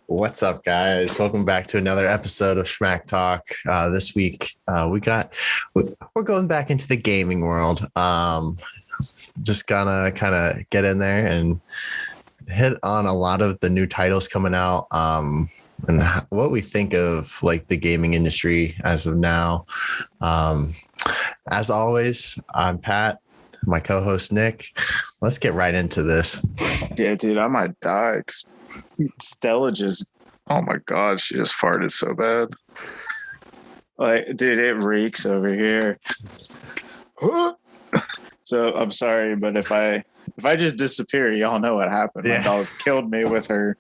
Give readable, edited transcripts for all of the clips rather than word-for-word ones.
What's up, guys? Welcome back to another episode of Schmack Talk. This week, we're going back into the gaming world. Just gonna kind of get in there and hit on a lot of the new titles coming out, and what we think of like the gaming industry as of now. As always, I'm Pat, my co-host Nick. Let's get right into this. Yeah, dude, I might die. Stella just, oh my God, she just farted so bad. Like, dude, it reeks over here. So I'm sorry, but if I just disappear, y'all know what happened. Yeah. My dog killed me with her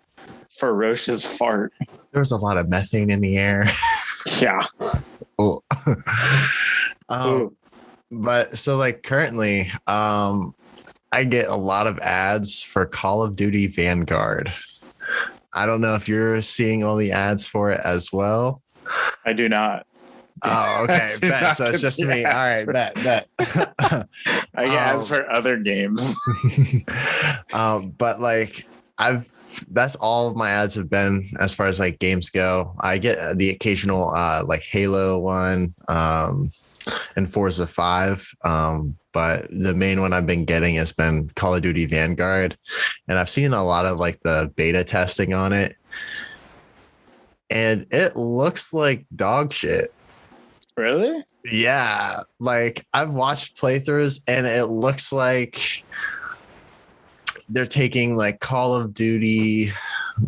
ferocious fart. There was a lot of methane in the air. Yeah. Oh. But so like currently, I get a lot of ads for Call of Duty Vanguard. I don't know if you're seeing all the ads for it as well. I do not. Oh, okay. Bet. So it's just me. All right. Bet. I get ads for other games. But like that's all of my ads have been as far as like games go. I get the occasional like Halo one and Forza 5. But the main one I've been getting has been Call of Duty Vanguard. And I've seen a lot of like the beta testing on it. And it looks like dog shit. Really? Yeah. Like I've watched playthroughs and it looks like they're taking like Call of Duty,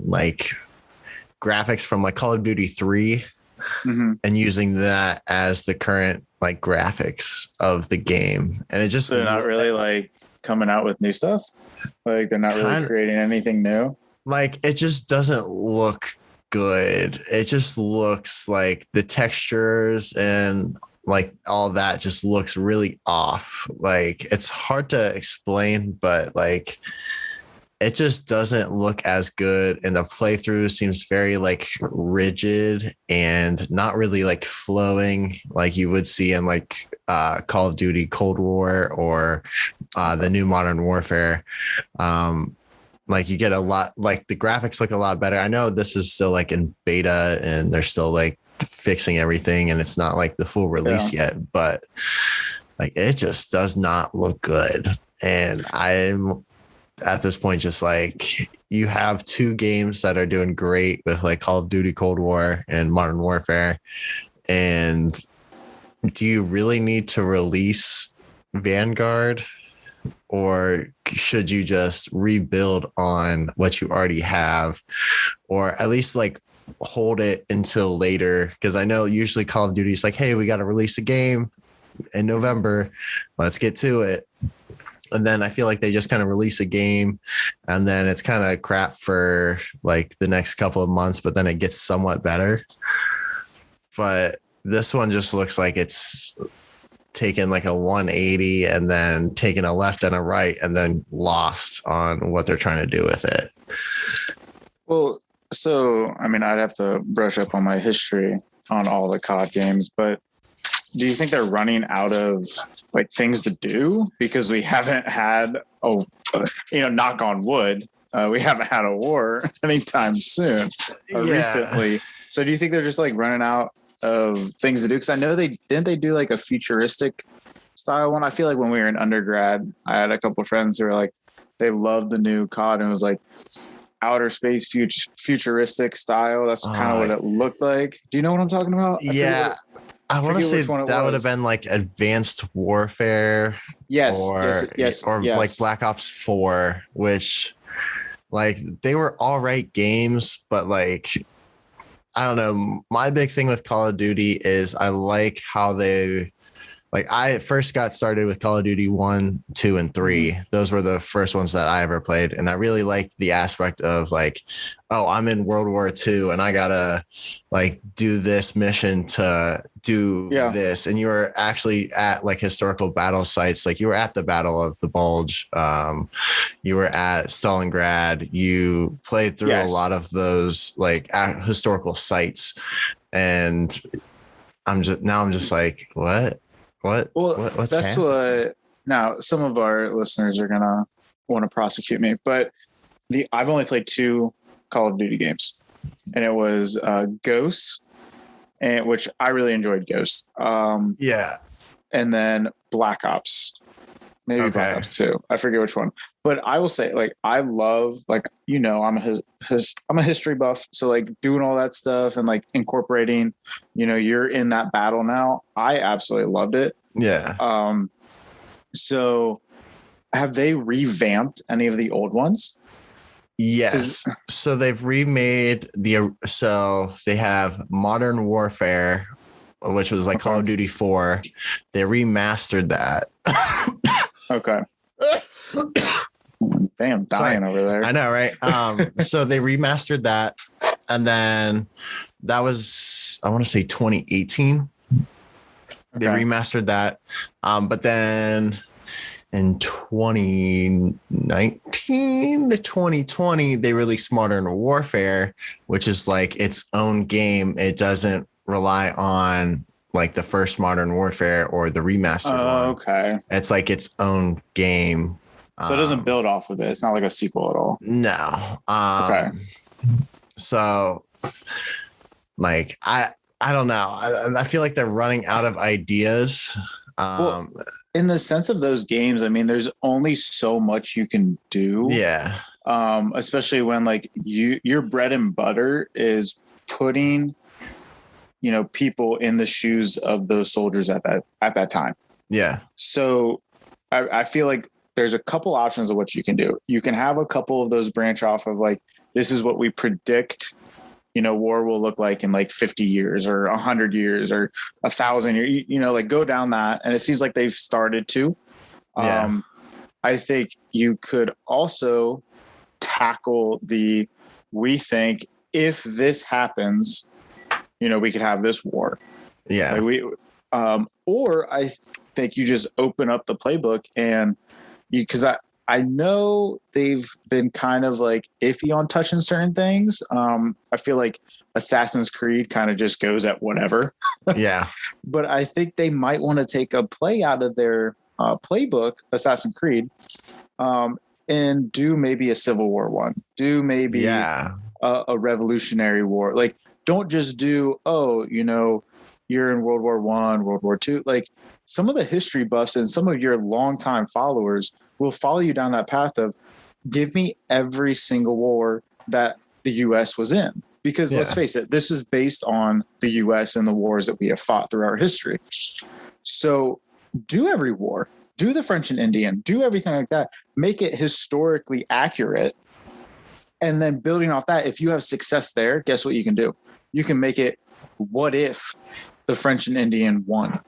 like graphics from like Call of Duty 3 and using that as the current like graphics of the game. And it just, they're not really like coming out with new stuff. Like they're not really creating anything new. Like it just doesn't look good. It just looks like the textures and like all that just looks really off. Like it's hard to explain, but like it just doesn't look as good. And the playthrough seems very like rigid and not really like flowing like you would see in like Call of Duty Cold War or the new Modern Warfare. Like you get a lot, like the graphics look a lot better. I know this is still like in beta and they're still like fixing everything and it's not like the full release yet, but like it just does not look good. And I'm at this point just like, you have two games that are doing great with like Call of Duty Cold War and Modern Warfare. And do you really need to release Vanguard? Or should you just rebuild on what you already have, or at least like hold it until later? Because I know usually Call of Duty is like, hey, we got to release a game in November. Let's get to it. And then I feel like they just kind of release a game and then it's kind of crap for like the next couple of months, but then it gets somewhat better. But this one just looks like it's taken like a 180 and then taken a left and a right and then lost on what they're trying to do with it. Well, so, I mean, I'd have to brush up on my history on all the COD games, but do you think they're running out of like things to do? Because we haven't had, knock on wood, we haven't had a war anytime soon or recently. So do you think they're just like running out of things to do? Because I know they do like a futuristic style one. I feel like when we were in undergrad, I had a couple of friends who were like, they loved the new COD and it was like outer space futuristic style. That's kind of what it looked like. Do you know what I'm talking about? I want to say that would have been like Advanced Warfare. Yes. Or like Black Ops 4, which like they were all right games, but like, I don't know. My big thing with Call of Duty is I like how they, like I first got started with Call of Duty 1, 2, and 3. Those were the first ones that I ever played. And I really liked the aspect of like, oh, I'm in World War II and I gotta like do this mission to do this. And you were actually at like historical battle sites. Like you were at the Battle of the Bulge. You were at Stalingrad. You played through a lot of those like historical sites. And I'm just like, what? What's that's happening? what. Now, some of our listeners are gonna want to prosecute me, but I've only played 2 Call of Duty games. and it was Ghosts, and which I really enjoyed Ghosts. Yeah. And then Black Ops. Maybe Black Ops 2. I forget which one. But I will say, like, I love, like, I'm a history buff. So, like, doing all that stuff and, like, incorporating, you're in that battle now. I absolutely loved it. Yeah. So have they revamped any of the old ones? Yes. So they've remade so they have Modern Warfare, which was like Call of Duty 4. They remastered that. Okay. Damn, dying over there. I know, right? So they remastered that, and then that was, I want to say 2018. They remastered that, but then in 2019 to 2020, they released Modern Warfare, which is like its own game. It doesn't rely on like the first Modern Warfare or the remastered one. Okay. It's like its own game. So it doesn't build off of it. It's not like a sequel at all. No. Okay. So like, I don't know. I feel like they're running out of ideas. Well, in the sense of those games, I mean, there's only so much you can do. Yeah. Especially when like your bread and butter is putting, people in the shoes of those soldiers at that time. Yeah. So I feel like there's a couple options of what you can do. You can have a couple of those branch off of like, this is what we predict, war will look like in like 50 years or 100 years or 1,000 years, like go down that. And it seems like they've started to. Yeah. I think you could also tackle we think if this happens, we could have this war. Yeah. Like or I think you just open up the playbook and because I know they've been kind of like iffy on touching certain things. I feel like Assassin's Creed kind of just goes at whatever. Yeah. But I think they might want to take a play out of their playbook, Assassin's Creed, and do maybe a Civil War one. Do maybe a Revolutionary War. Like, don't just do, you're in World War I, World War II. Like, some of the history buffs and some of your longtime followers will follow you down that path of give me every single war that the U.S. was in. Because let's face it, this is based on the U.S. and the wars that we have fought through our history. So do every war, do the French and Indian, do everything like that, make it historically accurate. And then building off that, if you have success there, guess what you can do? You can make it, what if the French and Indian won?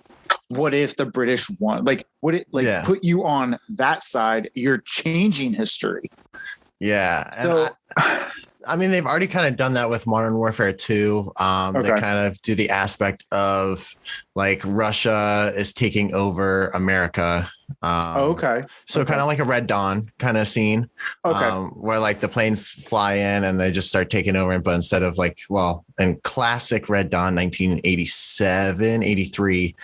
What if the British won? Like, put you on that side, you're changing history. Yeah. And I mean, they've already kind of done that with Modern Warfare 2. They kind of do the aspect of like Russia is taking over America. So kind of like a Red Dawn kind of scene. Where like the planes fly in and they just start taking over. But instead of like, in classic Red Dawn 1987, 83,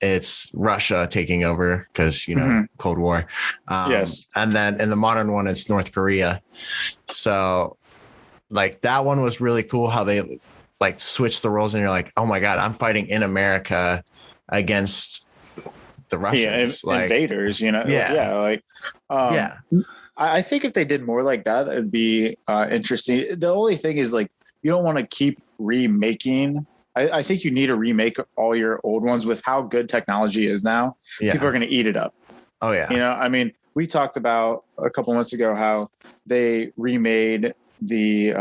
it's Russia taking over because, Cold War. Yes. And then in the modern one, it's North Korea. So like that one was really cool how they like switched the roles and you're like, oh my God, I'm fighting in America against the Russians, invaders, I think if they did more like that, it would be interesting. The only thing is like, you don't want to keep remaking. I think you need to remake all your old ones with how good technology is now. Yeah. People are going to eat it up. Oh yeah. I mean, we talked about a couple months ago how they remade the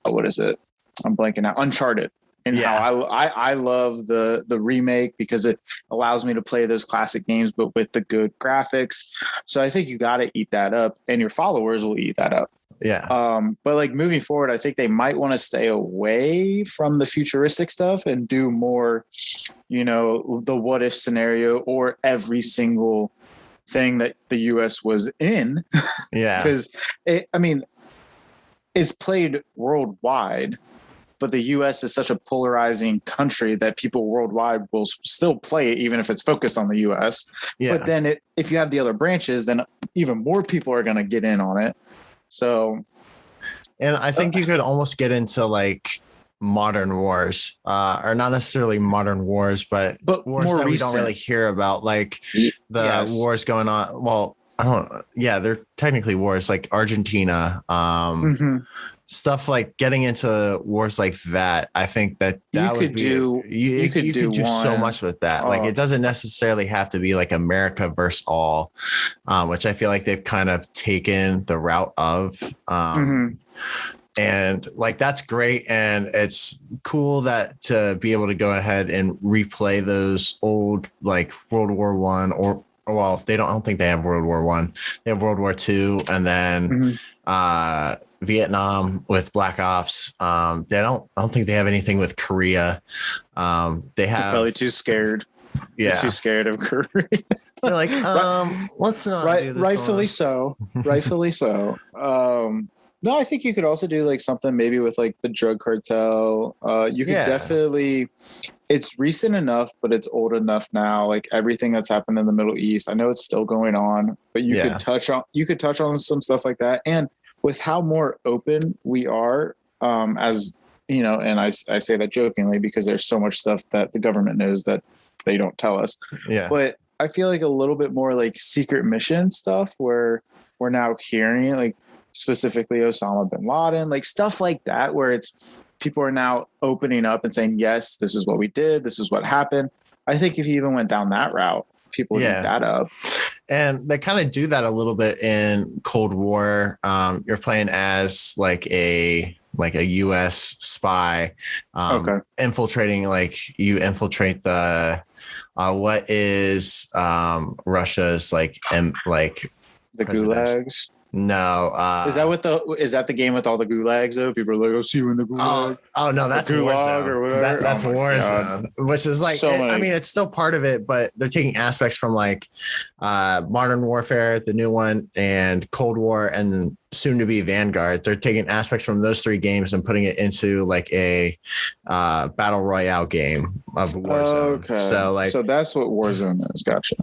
what is it? I'm blanking out. Uncharted. And how I love the remake because it allows me to play those classic games, but with the good graphics. So I think you got to eat that up and your followers will eat that up. Yeah. But like moving forward, I think they might want to stay away from the futuristic stuff and do more, the what if scenario or every single thing that the US was in. Yeah. Because it's played worldwide. But the U.S. is such a polarizing country that people worldwide will still play it, even if it's focused on the U.S. Yeah. But then if you have the other branches, then even more people are going to get in on it. So And I think you could almost get into like modern wars, or not necessarily modern wars, but wars more that we recent. don't really hear about, like the wars going on. Well, I don't. Yeah, they're technically wars, like Argentina, stuff like getting into wars like that. I think that would be you could do so much with that. Like it doesn't necessarily have to be like America versus all, which I feel like they've kind of taken the route of. And like that's great, and it's cool that to be able to go ahead and replay those old like World War One or well, they don't. I don't think they have World War One. They have World War Two, and then Vietnam with Black Ops. They don't. I don't think they have anything with Korea. They have They're probably too scared. Yeah, they're too scared of Korea. They're like, let's not do this. Rightfully so. Rightfully so. No, I think you could also do like something maybe with like the drug cartel. You could definitely. It's recent enough, but it's old enough now. Like everything that's happened in the Middle East, I know it's still going on, but you could touch on some stuff like that. And with how more open we are, as you know, and I say that jokingly because there's so much stuff that the government knows that they don't tell us. Yeah. But I feel like a little bit more like secret mission stuff where we're now hearing like specifically Osama bin Laden, like stuff like that, where it's people are now opening up and saying, yes, this is what we did. This is what happened. I think if you even went down that route, people would eat that up. And they kind of do that a little bit in Cold War. You're playing as like a U.S. spy, infiltrating, like you infiltrate the what is Russia's like the gulags. No, is that the game with all the gulags though? People are like, "I'll see you in the gulag." Oh no, that's Warzone or whatever. That's Warzone, which is like, I mean, it's still part of it, but they're taking aspects from like Modern Warfare, the new one, and Cold War, and soon to be Vanguard. They're taking aspects from those three games and putting it into like a battle royale game of Warzone. Okay, so that's what Warzone is. Gotcha.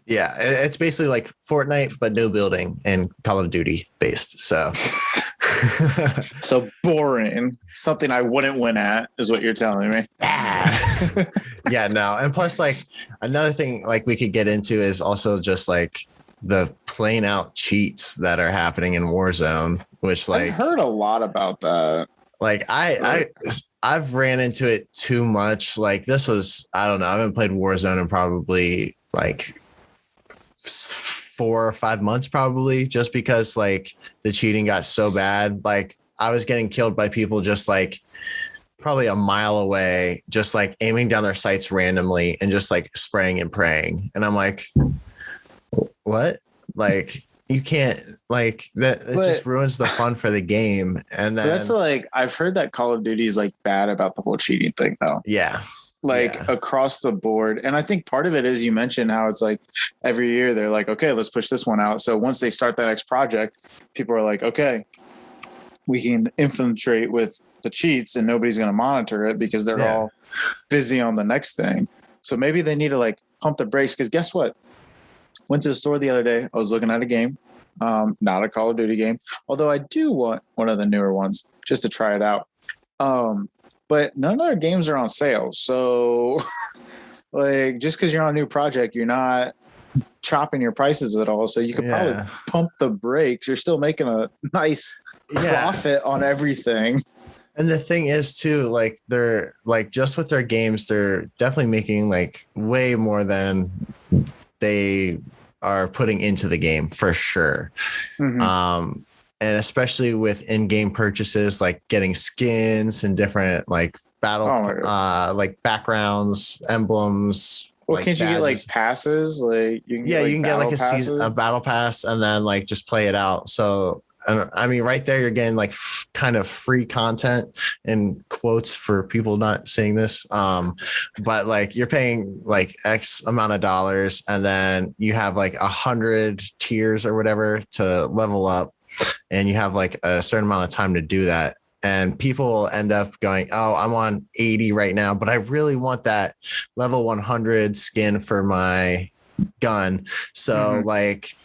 Yeah, it's basically like Fortnite, but no building and Call of Duty based. So, so boring. Something I wouldn't win at is what you're telling me. Yeah, no. And plus, like another thing, like we could get into is also just like the plain out cheats that are happening in Warzone, which like I've heard a lot about that. Like I've ran into it too much. Like this was, I don't know. I haven't played Warzone in probably like 4 or 5 months, probably, just because like the cheating got so bad. Like I was getting killed by people just like probably a mile away, just like aiming down their sights randomly and just like spraying and praying. And I'm like, what? Like you can't, like that. It just ruins the fun for the game. And then that's like, I've heard that Call of Duty is like bad about the whole cheating thing though. Yeah. Across the board. And I think part of it is you mentioned how it's like every year they're like, okay, let's push this one out. So once they start the next project, people are like, okay, we can infiltrate with the cheats and nobody's going to monitor it because they're all busy on the next thing. So maybe they need to like pump the brakes, because guess what? Went to the store the other day. I was looking at a game, not a Call of Duty game, although I do want one of the newer ones just to try it out. But none of their games are on sale. So like just because you're on a new project, you're not chopping your prices at all. So you could probably pump the brakes. You're still making a nice profit on everything. And the thing is too, like they're like just with their games, they're definitely making like way more than they are putting into the game for sure. And especially with in-game purchases, like getting skins and different like battle, like backgrounds, emblems. Well, like can't you get like passes? Like you can get like a battle pass, and then like just play it out. So, I mean, right there, you're getting like kind of free content in quotes for people not saying this. But like you're paying like X amount of dollars, and then you have like 100 tiers or whatever to level up. And you have like a certain amount of time to do that. And people end up going, oh, I'm on 80 right now, but I really want that level 100 skin for my gun. So like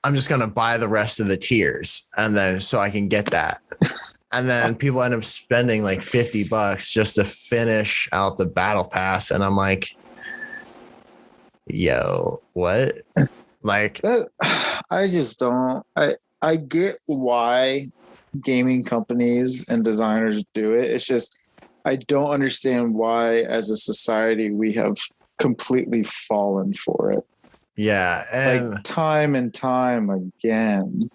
I'm just gonna buy the rest of the tiers, and then so I can get that. And then people end up spending like $50 just to finish out the battle pass, and I'm like, yo, what? Like, I just don't. I get why gaming companies and designers do it. It's just I don't understand why, as a society, we have completely fallen for it. yeah, and Like time and time again.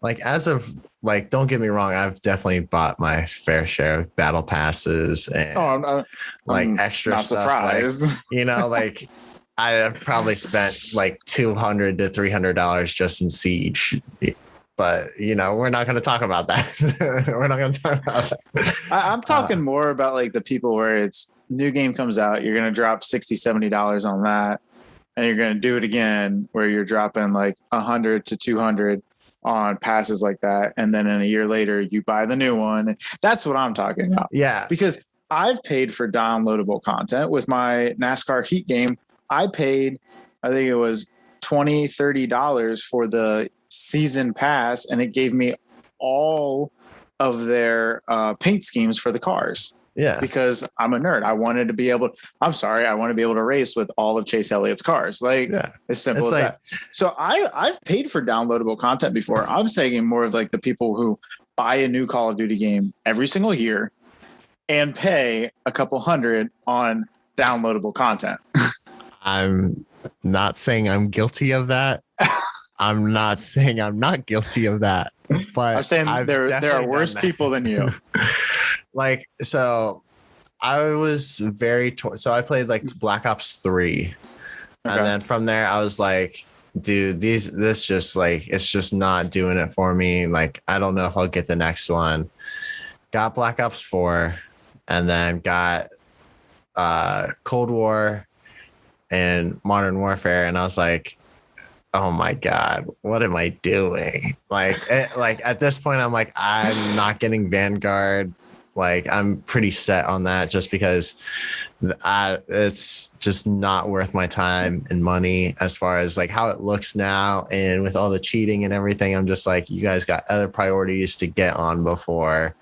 like as of like, don't get me wrong, I've definitely bought my fair share of battle passes and I'm extra not stuff. surprised. Like, like I have probably spent like $200 to $300 just in Siege. But we're not going to talk about that. We're not going to talk about that. I'm talking more about like the people where it's new game comes out, you're going to drop $60-$70 on that, and you're going to do it again where you're dropping like 100 to 200 on passes like that, and then in a year later you buy the new one. That's what I'm talking about. Yeah, because I've paid for downloadable content with my NASCAR Heat game. I think it was $20-$30 for the season pass, and it gave me all of their paint schemes for the cars. Yeah, because I'm a nerd. I want to be able to race with all of Chase Elliott's cars. Like, as simple as that. So I've paid for downloadable content before. I'm saying more of like the people who buy a new Call of Duty game every single year and pay a couple $100 on downloadable content. I'm not saying I'm guilty of that. I'm not saying I'm not guilty of that, but I'm saying there are worse people than you. Like, so I was so I played like Black Ops 3. Okay. And then from there I was like, dude, this just like, it's just not doing it for me. Like, I don't know if I'll get the next one. Got Black Ops 4 and then got Cold War and Modern Warfare. And I was like, oh my God, what am I doing? Like at this point, I'm like, I'm not getting Vanguard. Like, I'm pretty set on that just because it's just not worth my time and money as far as like how it looks now. And with all the cheating and everything, I'm just like, you guys got other priorities to get on before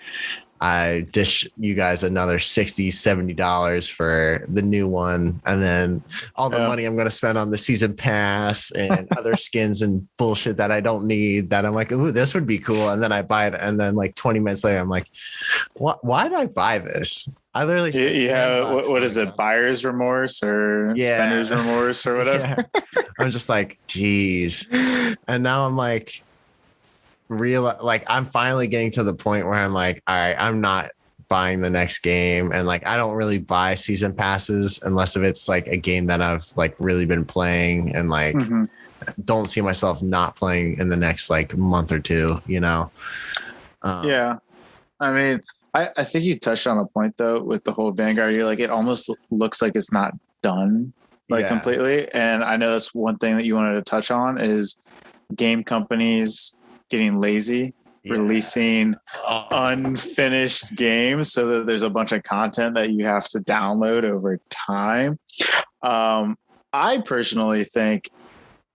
I dish you guys another $60-$70 for the new one. And then all the money I'm going to spend on the season pass and other skins and bullshit that I don't need, that I'm like, ooh, this would be cool. And then I buy it. And then like 20 minutes later, I'm like, why did I buy this? I literally, what is it? Buyer's remorse or spender's remorse or whatever. Yeah. I'm just like, geez. And now I'm like, I'm finally getting to the point where I'm like, all right, I'm not buying the next game. And like, I don't really buy season passes unless if it's like a game that I've like really been playing and like don't see myself not playing in the next like month or two, Yeah. I mean, I think you touched on a point though with the whole Vanguard. You're like, it almost looks like it's not done completely. And I know that's one thing that you wanted to touch on is game companies getting lazy, releasing unfinished games so that there's a bunch of content that you have to download over time. I personally think,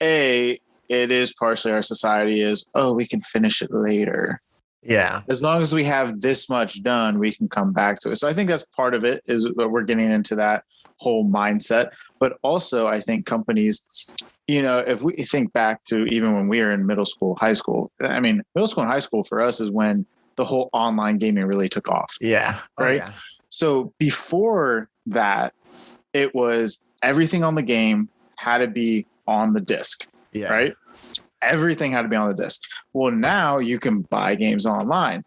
it is partially our society is, we can finish it later. Yeah. As long as we have this much done, we can come back to it. So I think that's part of it, is that we're getting into that whole mindset. But also I think companies, if we think back to even when we were in middle school, high school, I mean, middle school and high school for us is when the whole online gaming really took off. Yeah. Right. Yeah. So before that, it was everything on the game had to be on the disc. Yeah. Right. Everything had to be on the disc. Well, now you can buy games online.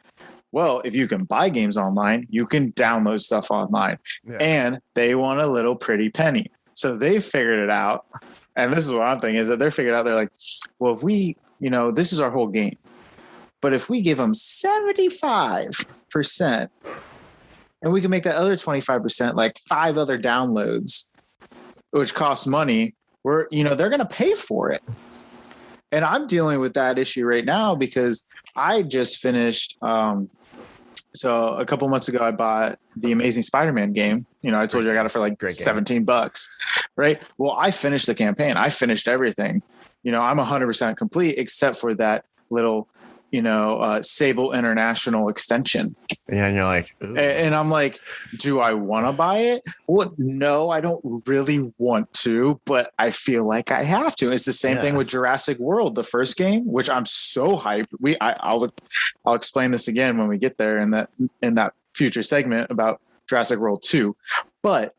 Well, if you can buy games online, you can download stuff online. Yeah. And they want a little pretty penny. So they figured it out. And this is what I'm thinking is that they're figured out. They're like, well, if we, this is our whole game. But if we give them 75% and we can make that other 25%, like 5 other downloads, which costs money, they're going to pay for it. And I'm dealing with that issue right now because I just finished. So a couple months ago, I bought the Amazing Spider-Man game. I told you I got it for like $17, right? Well, I finished the campaign. I finished everything. I'm 100% complete except for that little, Sable International extension. Yeah, and you're like, and I'm like, do I want to buy it? Well, no, I don't really want to, but I feel like I have to. It's the same thing with Jurassic World, the first game, which I'm so hyped. I'll explain this again when we get there in that future segment about Jurassic World 2. But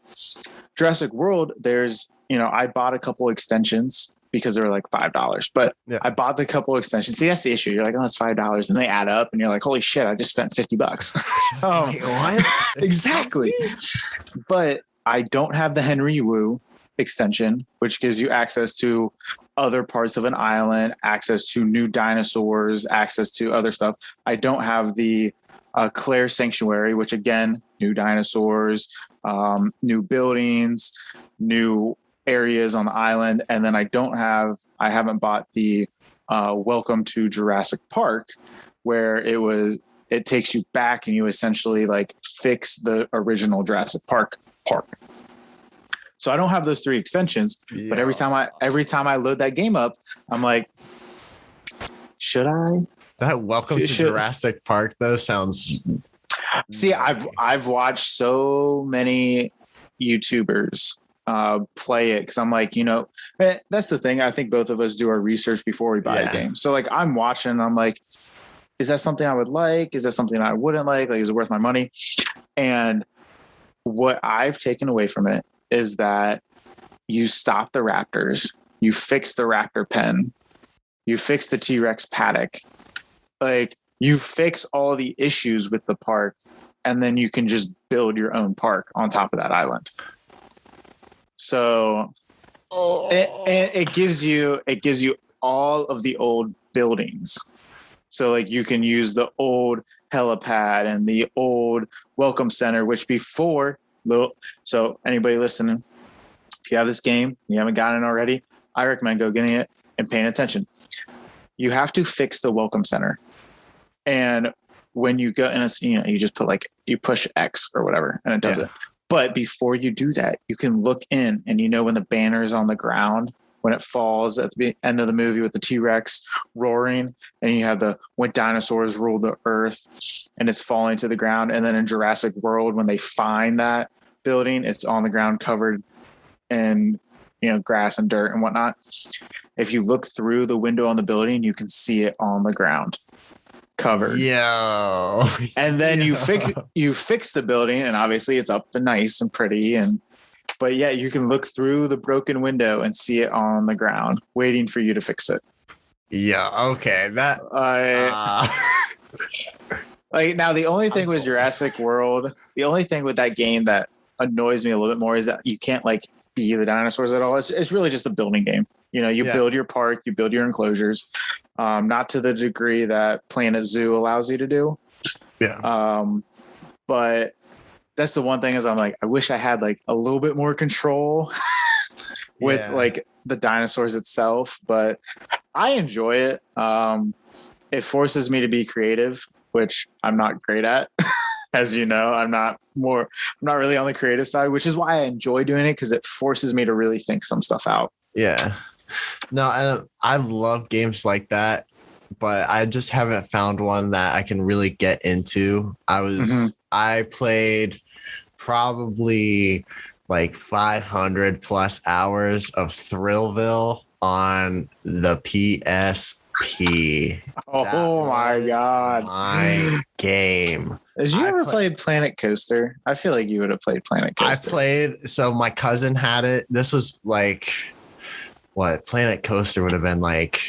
Jurassic World, there's, I bought a couple extensions because they were like $5, but I bought the couple extensions. See, that's the issue. You're like, oh, it's $5, and they add up, and you're like, holy shit, I just spent $50. Wait, what? Exactly. But I don't have the Henry Wu extension, which gives you access to other parts of an island, access to new dinosaurs, access to other stuff. I don't have the Claire Sanctuary, which again, new dinosaurs, new buildings, new areas on the island. And then I haven't bought the Welcome to Jurassic Park, where it takes you back and you essentially like fix the original Jurassic Park. So I don't have those 3 extensions, but every time I load that game up, I'm like, should I? That Welcome to Jurassic Park though sounds. See, I've watched so many YouTubers play it because I'm like, that's the thing. I think both of us do our research before we buy a game. So like I'm watching, I'm like, is that something I would like? Is that something I wouldn't like? Like, is it worth my money? And what I've taken away from it is that you stop the raptors, you fix the raptor pen, you fix the T-Rex paddock, like you fix all the issues with the park, and then you can just build your own park on top of that island. So it gives you all of the old buildings. So like you can use the old helipad and the old welcome center, which before so anybody listening, if you have this game, you haven't gotten it already, I recommend go getting it and paying attention. You have to fix the welcome center. And when you go and you just put you push X or whatever and it does it. But before you do that, you can look in and when the banner is on the ground, when it falls at the end of the movie with the T-Rex roaring, and you have when dinosaurs ruled the earth and it's falling to the ground. And then in Jurassic World, when they find that building, it's on the ground covered in, grass and dirt and whatnot. If you look through the window on the building, you can see it on the ground covered. Yeah. And then you fix the building, and obviously it's up and nice and pretty, but you can look through the broken window and see it on the ground waiting for you to fix it. Yeah. Okay. That like now the only thing with Jurassic World, the only thing with that game that annoys me a little bit more is that you can't be the dinosaurs at all. It's really just a building game. You build your park, you build your enclosures, not to the degree that Planet Zoo allows you to do. Yeah. But that's the one thing is I'm like, I wish I had a little bit more control with the dinosaurs itself, but I enjoy it. It forces me to be creative, which I'm not great at. As you know, I'm not really on the creative side, which is why I enjoy doing it, because it forces me to really think some stuff out. Yeah. No, I love games like that, but I just haven't found one that I can really get into. I played probably 500 plus hours of Thrillville on the PSP. Oh my God. My game. Did you ever play Planet Coaster? I feel like you would have played Planet Coaster. So my cousin had it. This was what Planet Coaster would have been like.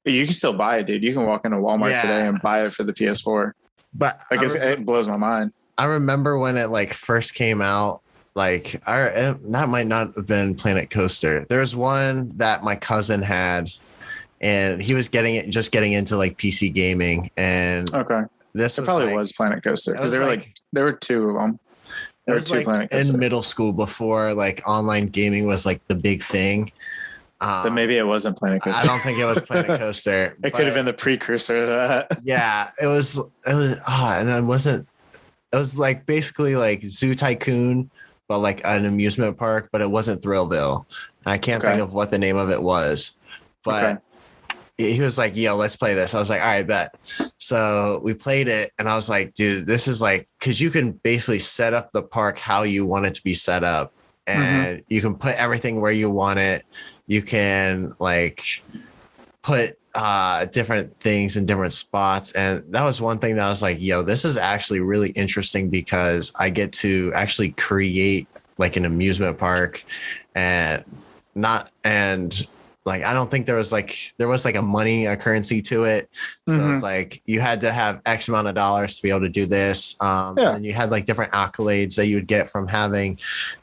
You can still buy it, dude. You can walk into Walmart today and buy it for the PS4. But I guess it blows my mind. I remember when it first came out, that might not have been Planet Coaster. There's one that my cousin had, and he was getting into PC gaming. And this probably was Planet Coaster, because there were 2 of them. There were 2 Planet Coaster in middle school before online gaming was the big thing. Then maybe it wasn't Planet Coaster. I don't think it was Planet Coaster. It could have been the precursor to that. Yeah, it was. And it wasn't. It was basically Zoo Tycoon, but an amusement park. But it wasn't Thrillville. I can't think of what the name of it was. Okay. but he was like, yo, let's play this. I was like, all right, bet. So we played it and I was like, dude, this is like, cause you can basically set up the park how you want it to be set up, and you can put everything where you want it. You can like put different things in different spots. And that was one thing that I was like, yo, this is actually really interesting because I get to actually create like an amusement park and not, and like, I don't think there was like a currency to it. So it's like you had to have X amount of dollars to be able to do this. And then you had like different accolades that you would get from having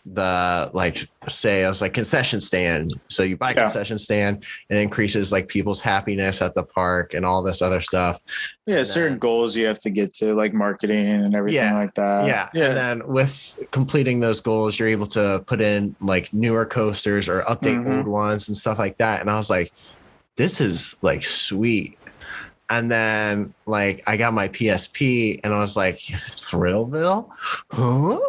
the, like, say, I was like concession stand. So you buy concession stand, and it increases like people's happiness at the park and all this other stuff. Yeah, certain goals you have to get to, like marketing and everything like that. Yeah. And then with completing those goals, you're able to put in like newer coasters or update old ones and stuff like that. And I was like, this is like sweet. And then like I got my PSP and I was like, Thrillville? Huh?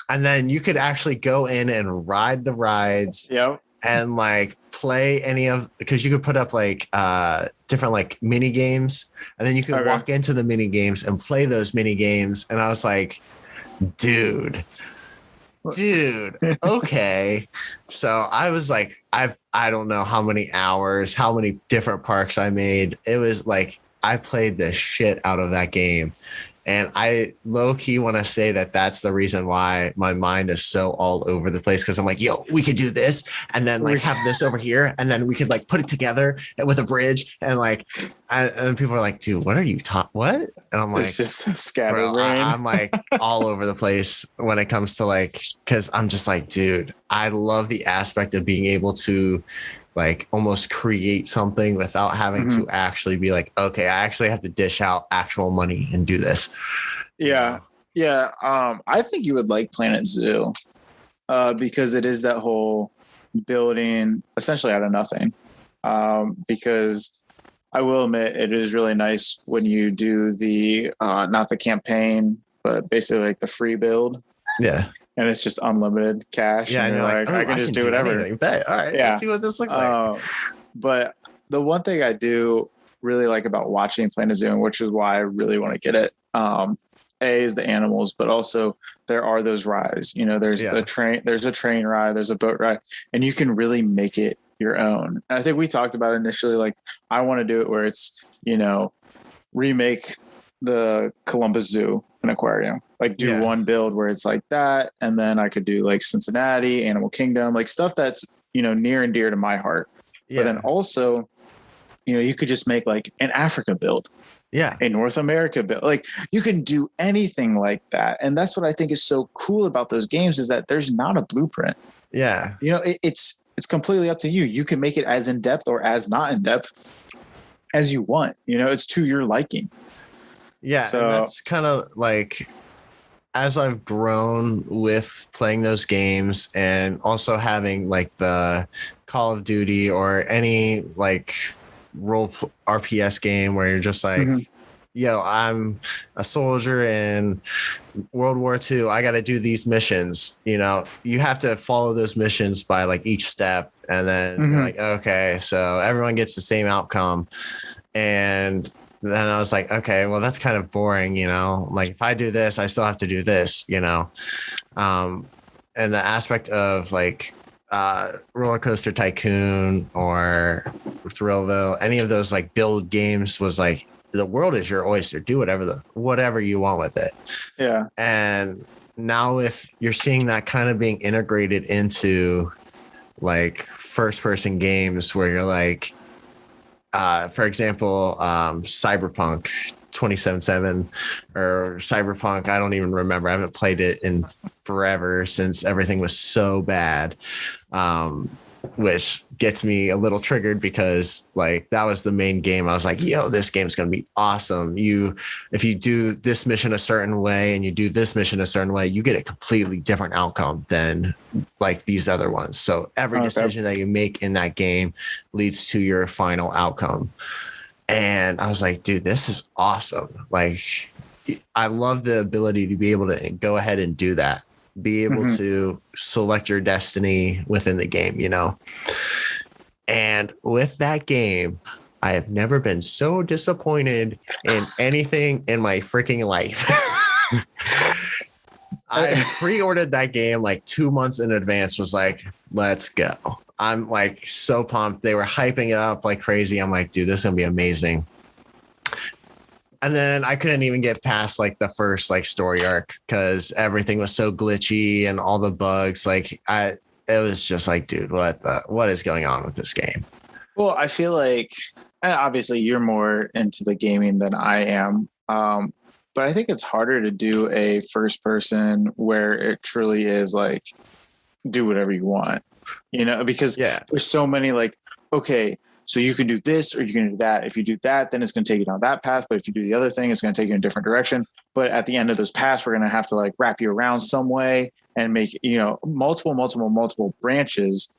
And then you could actually go in and ride the rides. Yep. And like play any of, because you could put up like different like mini games, and then you could walk into the mini games and play those mini games. And I was like, dude, okay. So I was like, I don't know how many hours, how many different parks I made. It was like I played the shit out of that game. And I low key want to say that that's the reason why my mind is so all over the place. Cause I'm like, yo, we could do this and then like have this over here. And then we could like put it together with a bridge. And like, and people are like, dude, what are you what? And I'm like, it's just scatterbrain. I'm like all over the place when it comes to like, cause I'm just like, dude, I love the aspect of being able to like almost create something without having to actually be like, okay, I actually have to dish out actual money and do this. Yeah. Yeah. I think you would like Planet Zoo because it is that whole building essentially out of nothing. Because I will admit it is really nice when you do the, not the campaign, but basically like the free build. Yeah. And it's just unlimited cash. Yeah, and you're like, I can just do whatever. Anything. All right, let's see what this looks like. But the one thing I do really like about watching Planet Zoo, which is why I really want to get it, A is the animals, but also there are those rides. You know, there's the train, there's a train ride, there's a boat ride, and you can really make it your own. And I think we talked about it initially, like I want to do it where it's, you know, remake the Columbus Zoo and aquarium, like do one build where it's like that, and then I could do like Cincinnati, Animal Kingdom, like stuff that's, you know, near and dear to my heart. But then also, you know, you could just make like an Africa build, a North America build, like you can do anything like that. And that's what I think is so cool about those games, is that there's not a blueprint. You know, it's completely up to you. You can make it as in depth or as not in depth as you want. You know, it's to your liking. Yeah, so, and that's kind of like, as I've grown with playing those games and also having like the Call of Duty or any like role RPS game where you're just like, yo, I'm a soldier in World War II. I got to do these missions. You know, you have to follow those missions by like each step. And then you're like, okay, so everyone gets the same outcome. And then I was like, okay, well, that's kind of boring, you know, like if I do this, I still have to do this, you know? And the aspect of like Roller Coaster Tycoon or Thrillville, any of those like build games was like, the world is your oyster. Do whatever you want with it. Yeah. And now if you're seeing that kind of being integrated into like first person games where you're like, for example, Cyberpunk 2077 or Cyberpunk, I don't even remember. I haven't played it in forever since everything was so bad, which gets me a little triggered because like that was the main game. I was like, yo, this game's going to be awesome. If you do this mission a certain way and you do this mission a certain way, you get a completely different outcome than like these other ones. So every decision that you make in that game leads to your final outcome. And I was like, dude, this is awesome. Like, I love the ability to be able to go ahead and do that, be able to select your destiny within the game, you know? And with that game, I have never been so disappointed in anything in my freaking life. I pre-ordered that game like 2 months in advance, was like, let's go. I'm like so pumped. They were hyping it up like crazy. I'm like, dude, this is gonna be amazing. And then I couldn't even get past like the first like story arc because everything was so glitchy and all the bugs. Like it was just like, dude, what is going on with this game? Well, I feel like obviously you're more into the gaming than I am. But I think it's harder to do a first person where it truly is like do whatever you want, because there's so many like, okay, so you can do this or you can do that. If you do that, then it's going to take you down that path. But if you do the other thing, it's going to take you in a different direction. But at the end of those paths, we're going to have to like wrap you around some way and make, multiple branches.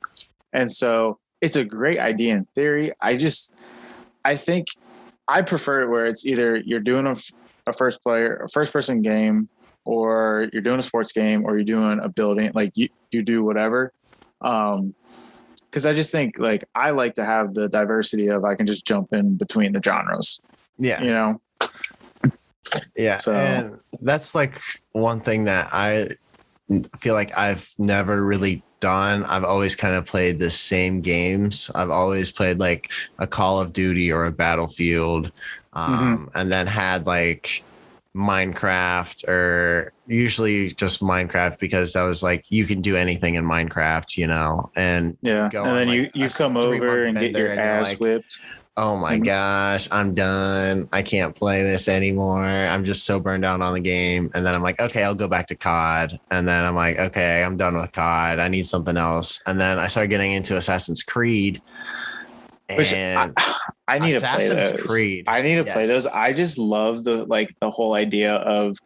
And so it's a great idea in theory. I think I prefer it where it's either you're doing a first person game, or you're doing a sports game, or you're doing a building, like you do whatever. Because I just think like I like to have the diversity of I can just jump in between the genres. Yeah. Yeah. So, and that's like one thing that I feel like I've never really done. I've always kind of played the same games. I've always played like a Call of Duty or a Battlefield, and then had like Minecraft, or usually just Minecraft, because I was like, you can do anything in Minecraft, and go and then like you come over and get your ass whipped. Oh my gosh, I'm done. I can't play this anymore. I'm just so burned out on the game. And then I'm like, okay, I'll go back to COD. And then I'm like, okay, I'm done with COD. I need something else. And then I started getting into Assassin's Creed. Which I need to play those. Creed. I need to play those. I just love the whole idea of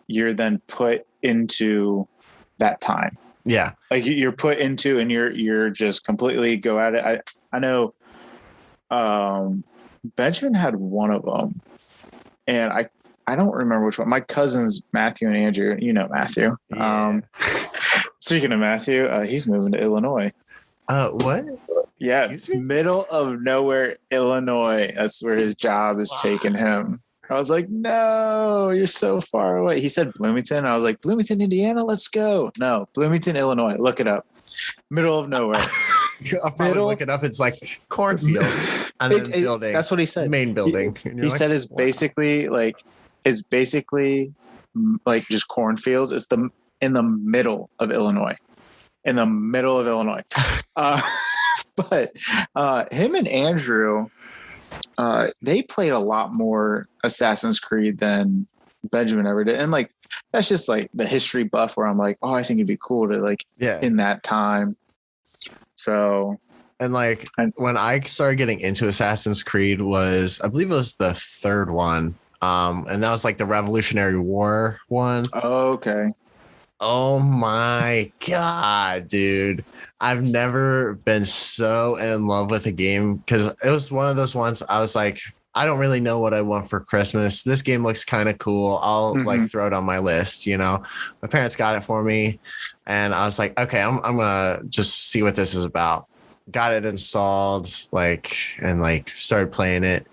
you're then put into that time. Yeah. Like you're put into, and you're just completely go at it. I know Benjamin had one of them, and I don't remember which one. My cousins, Matthew and Andrew, Matthew. Yeah. Speaking of Matthew, he's moving to Illinois. What? Yeah, middle of nowhere, Illinois. That's where his job is taking him. I was like, no, you're so far away. He said Bloomington. I was like, Bloomington, Indiana, let's go. No, Bloomington, Illinois. Look it up. Middle of nowhere. I'll probably look it up. It's like cornfield and then building. That's what he said. Main building. He said is basically like just cornfields. It's in the middle of Illinois. In the middle of Illinois. But him and Andrew, they played a lot more Assassin's Creed than Benjamin ever did. And like, that's just like the history buff where I'm like, oh, I think it'd be cool to like in that time. So, and like when I started getting into Assassin's Creed I believe it was the third one. And that was like the Revolutionary War one. Oh, okay. Oh my God, dude. I've never been so in love with a game, because it was one of those ones I was like, I don't really know what I want for Christmas. This game looks kind of cool. I'll like throw it on my list, My parents got it for me, and I was like, okay, I'm gonna just see what this is about. Got it installed, and started playing it.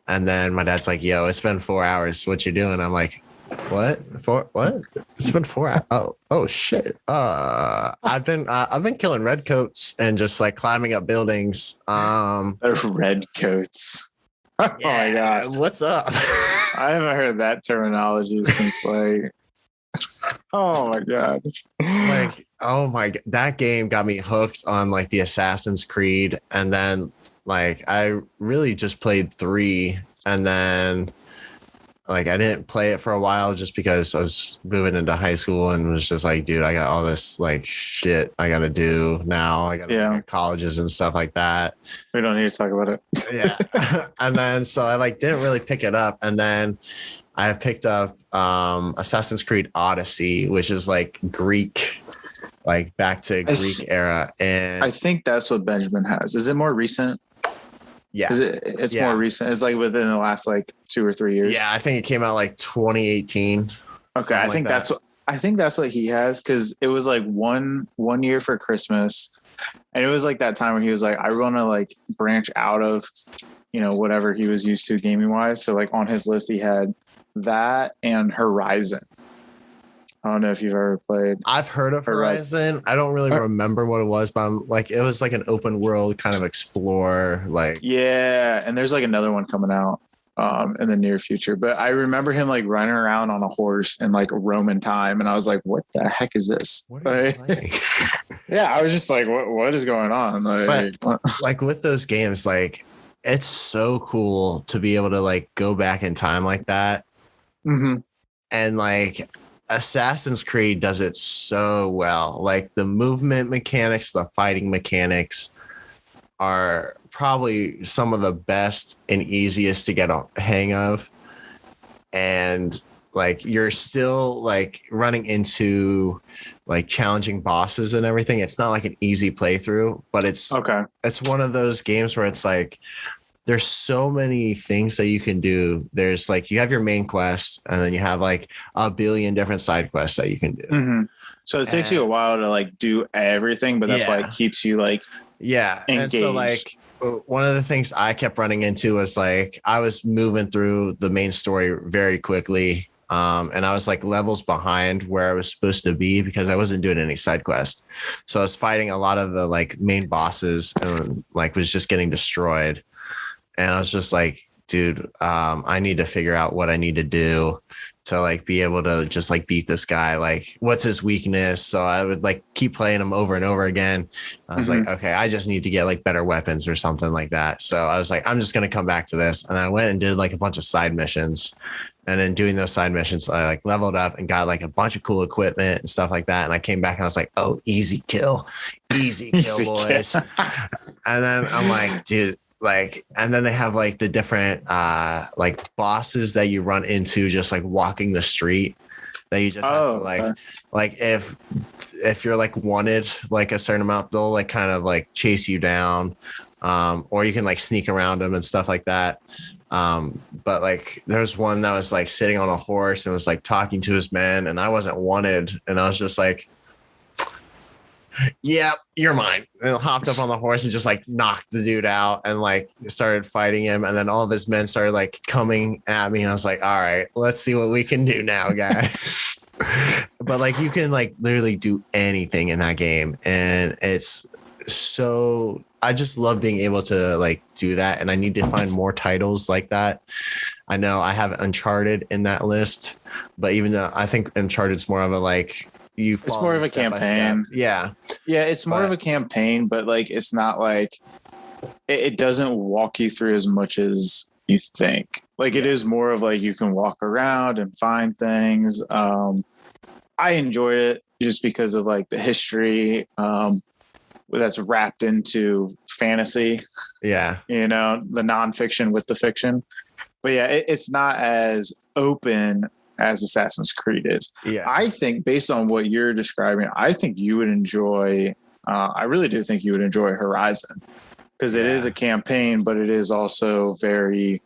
And then my dad's like, yo, it's been 4 hours. What you doing? I'm like, what? What? It's been 4 hours. Oh shit. I've been killing redcoats and just like climbing up buildings. Redcoats. Oh my God. What's up? I haven't heard that terminology since oh my God. That game got me hooked on like the Assassin's Creed. And then like I really just played 3, and then like I didn't play it for a while just because I was moving into high school and was just like, dude, I got all this like shit I gotta do now. I gotta look at colleges and stuff like that. We don't need to talk about it. Yeah. And then so I like didn't really pick it up. And then I picked up Assassin's Creed Odyssey, which is like Greek, like back to Greek era. And I think that's what Benjamin has. Is it more recent? Yeah. It's more recent. It's like within the last like 2 or 3 years. Yeah, I think it came out like 2018. Okay, I think that's what he has, because it was like one year for Christmas. And it was like that time where he was like, I want to like branch out of, whatever he was used to gaming wise. So like on his list, he had that and Horizon. I don't know if you've ever played. I've heard of Horizon. I don't really remember what it was, but it was like an open world kind of explore. Like, yeah. And there's like another one coming out in the near future. But I remember him like running around on a horse in like Roman time. And I was like, what the heck is this? What are you playing? Yeah, I was just like, what is going on? Like with those games, like it's so cool to be able to like go back in time like that. Mm-hmm. And like Assassin's Creed does it so well. Like the movement mechanics, the fighting mechanics are probably some of the best and easiest to get a hang of. And like you're still like running into like challenging bosses and everything. It's not like an easy playthrough, but it's one of those games where it's like there's so many things that you can do. There's like you have your main quest, and then you have like a billion different side quests that you can do. Mm-hmm. So it takes you a while to like do everything, but that's why it keeps you like engaged. And so like one of the things I kept running into was like I was moving through the main story very quickly. And I was like levels behind where I was supposed to be because I wasn't doing any side quest. So I was fighting a lot of the like main bosses and like was just getting destroyed. And I was just like, dude, I need to figure out what I need to do to like be able to just like beat this guy. Like, what's his weakness? So I would like keep playing him over and over again. I was like, okay, I just need to get like better weapons or something like that. So I was like, I'm just going to come back to this. And I went and did like a bunch of side missions. And then doing those side missions, I like leveled up and got like a bunch of cool equipment and stuff like that. And I came back and I was like, oh, easy kill, boys. And then I'm like, dude, like, and then they have like the different like bosses that you run into just like walking the street that you just have to like if you're like wanted like a certain amount, they'll like kind of like chase you down, or you can like sneak around them and stuff like that. But like there's one that was like sitting on a horse and was like talking to his men, and I wasn't wanted, and I was just like, yeah, you're mine. And hopped up on the horse and just like knocked the dude out and like started fighting him. And then all of his men started like coming at me. And I was like, all right, let's see what we can do now, guys. But like you can like literally do anything in that game. And it's so, I just love being able to like do that. And I need to find more titles like that. I know I have Uncharted in that list, but even though I think Uncharted's more of a like, it's more of a campaign. Yeah, it's more of a campaign, but like it's not like it doesn't walk you through as much as you think. Like it is more of like you can walk around and find things. I enjoyed it just because of like the history that's wrapped into fantasy. Yeah, the nonfiction with the fiction. But yeah, it's not as open as Assassin's Creed is. Yeah, I think based on what you're describing, I think you would enjoy. I really do think you would enjoy Horizon because it is a campaign, but it is also very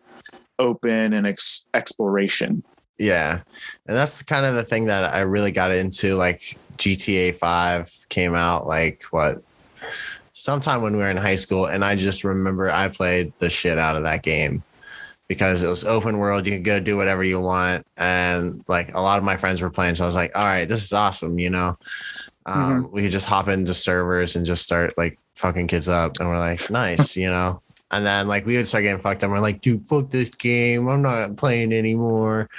open and exploration. Yeah, and that's kind of the thing that I really got into. Like GTA 5 came out like sometime when we were in high school, and I just remember I played the shit out of that game. Because it was open world, you could go do whatever you want. And like a lot of my friends were playing. So I was like, all right, this is awesome. We could just hop into servers and just start like fucking kids up. And we're like, nice, And then like we would start getting fucked up. We're like, dude, fuck this game. I'm not playing anymore.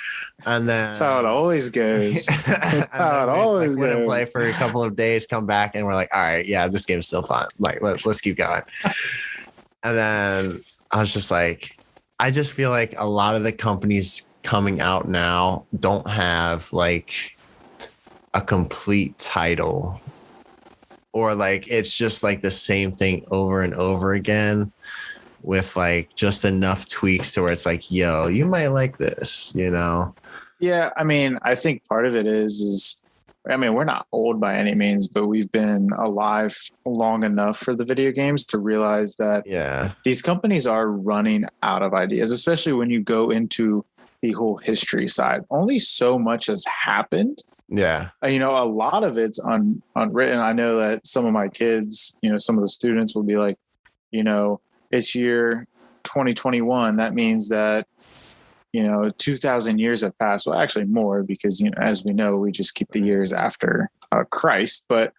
And then that's how it always goes. That's how it always goes. Wouldn't play for a couple of days, come back, and we're like, all right, yeah, this game's still fun. Like, let's keep going. And then I was just like, I just feel like a lot of the companies coming out now don't have like a complete title, or like it's just like the same thing over and over again with like just enough tweaks to where it's like, yo, you might like this, Yeah, I mean, I think part of it is we're not old by any means, but we've been alive long enough for the video games to realize that these companies are running out of ideas, especially when you go into the whole history side. Only so much has happened. Yeah. You know, a lot of it's unwritten. I know that some of my kids, you know, some of the students will be like, you know, it's year 2021. That means that, you know, 2,000 years have passed. Well, actually more, because, you know, as we know, we just keep the years after Christ. But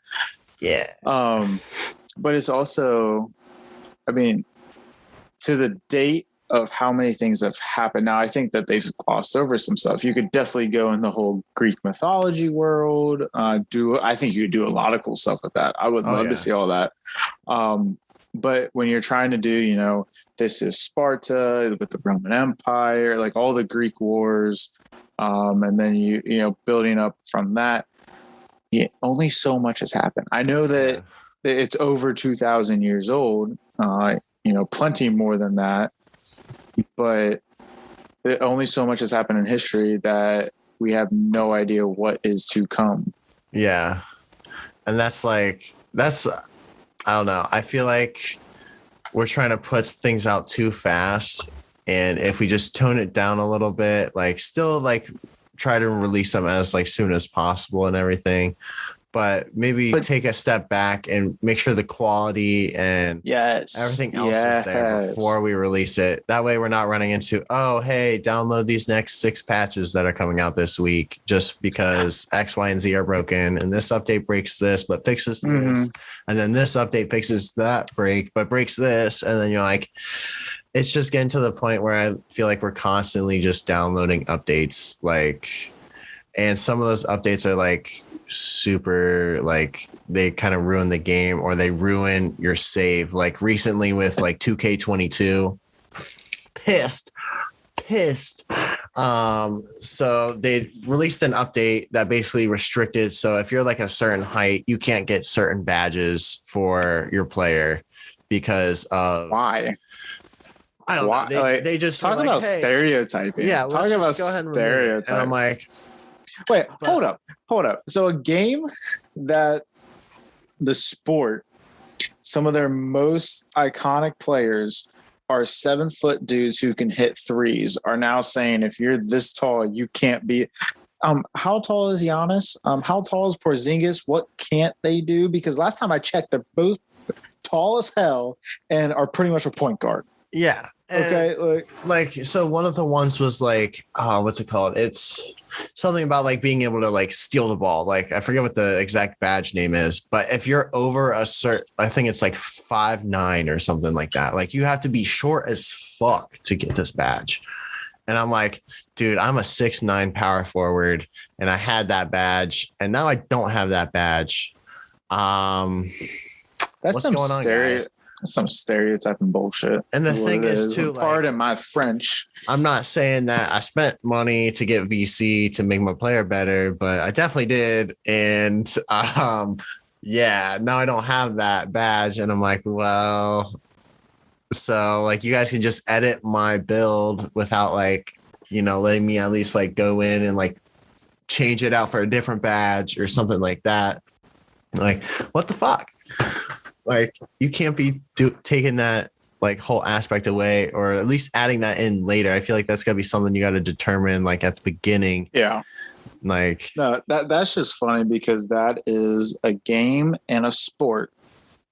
yeah, but it's also, I mean, to the date of how many things have happened. Now, I think that they've glossed over some stuff. You could definitely go in the whole Greek mythology world. I think you could do a lot of cool stuff with that. I would love to see all that. But when you're trying to do, you know, this is Sparta with the Roman Empire, like all the Greek wars, and then you know, building up from that, only so much has happened. I know that it's over 2,000 years old, you know, plenty more than that, but only so much has happened in history that we have no idea what is to come. Yeah. And I don't know. I feel like we're trying to put things out too fast. And if we just tone it down a little bit, like still like try to release them as like soon as possible and everything, but maybe take a step back and make sure the quality and everything else is there before we release it. That way we're not running into, oh, hey, download these next 6 patches that are coming out this week just because X, Y, and Z are broken. And this update breaks this, but fixes this. And then this update fixes that break, but breaks this. And then you're like, it's just getting to the point where I feel like we're constantly just downloading updates. Like, and some of those updates are like, super, like they kind of ruin the game or they ruin your save, like recently with like 2K22. Pissed. So they released an update that basically restricted, so if you're like a certain height, you can't get certain badges for your player because of why. I don't know. They just talk about stereotyping. Yeah, talk about go ahead and stereotyping. And I'm like, wait, hold up. So a game that the sport, some of their most iconic players are 7-foot dudes who can hit threes, are now saying if you're this tall, you can't be. How tall is Giannis? How tall is Porzingis? What can't they do? Because last time I checked, they're both tall as hell and are pretty much a point guard. Yeah. Okay. Like, so one of the ones was like, what's it called? It's something about like being able to like steal the ball. Like, I forget what the exact badge name is, but if you're over a certain, I think it's like 5'9" or something like that. Like you have to be short as fuck to get this badge. And I'm like, dude, I'm a 6'9" power forward and I had that badge and now I don't have that badge. That's what's going on, guys? Some stereotyping bullshit. And the thing is too, pardon my French. I'm not saying that I spent money to get VC to make my player better, but I definitely did. And yeah, now I don't have that badge. And I'm like, well, so like you guys can just edit my build without like, you know, letting me at least like go in and like change it out for a different badge or something like that. Like, what the fuck? Like you can't be taking that like whole aspect away, or at least adding that in later. I feel like that's gotta be something you got to determine like at the beginning. Yeah. Like no, that's just funny because that is a game and a sport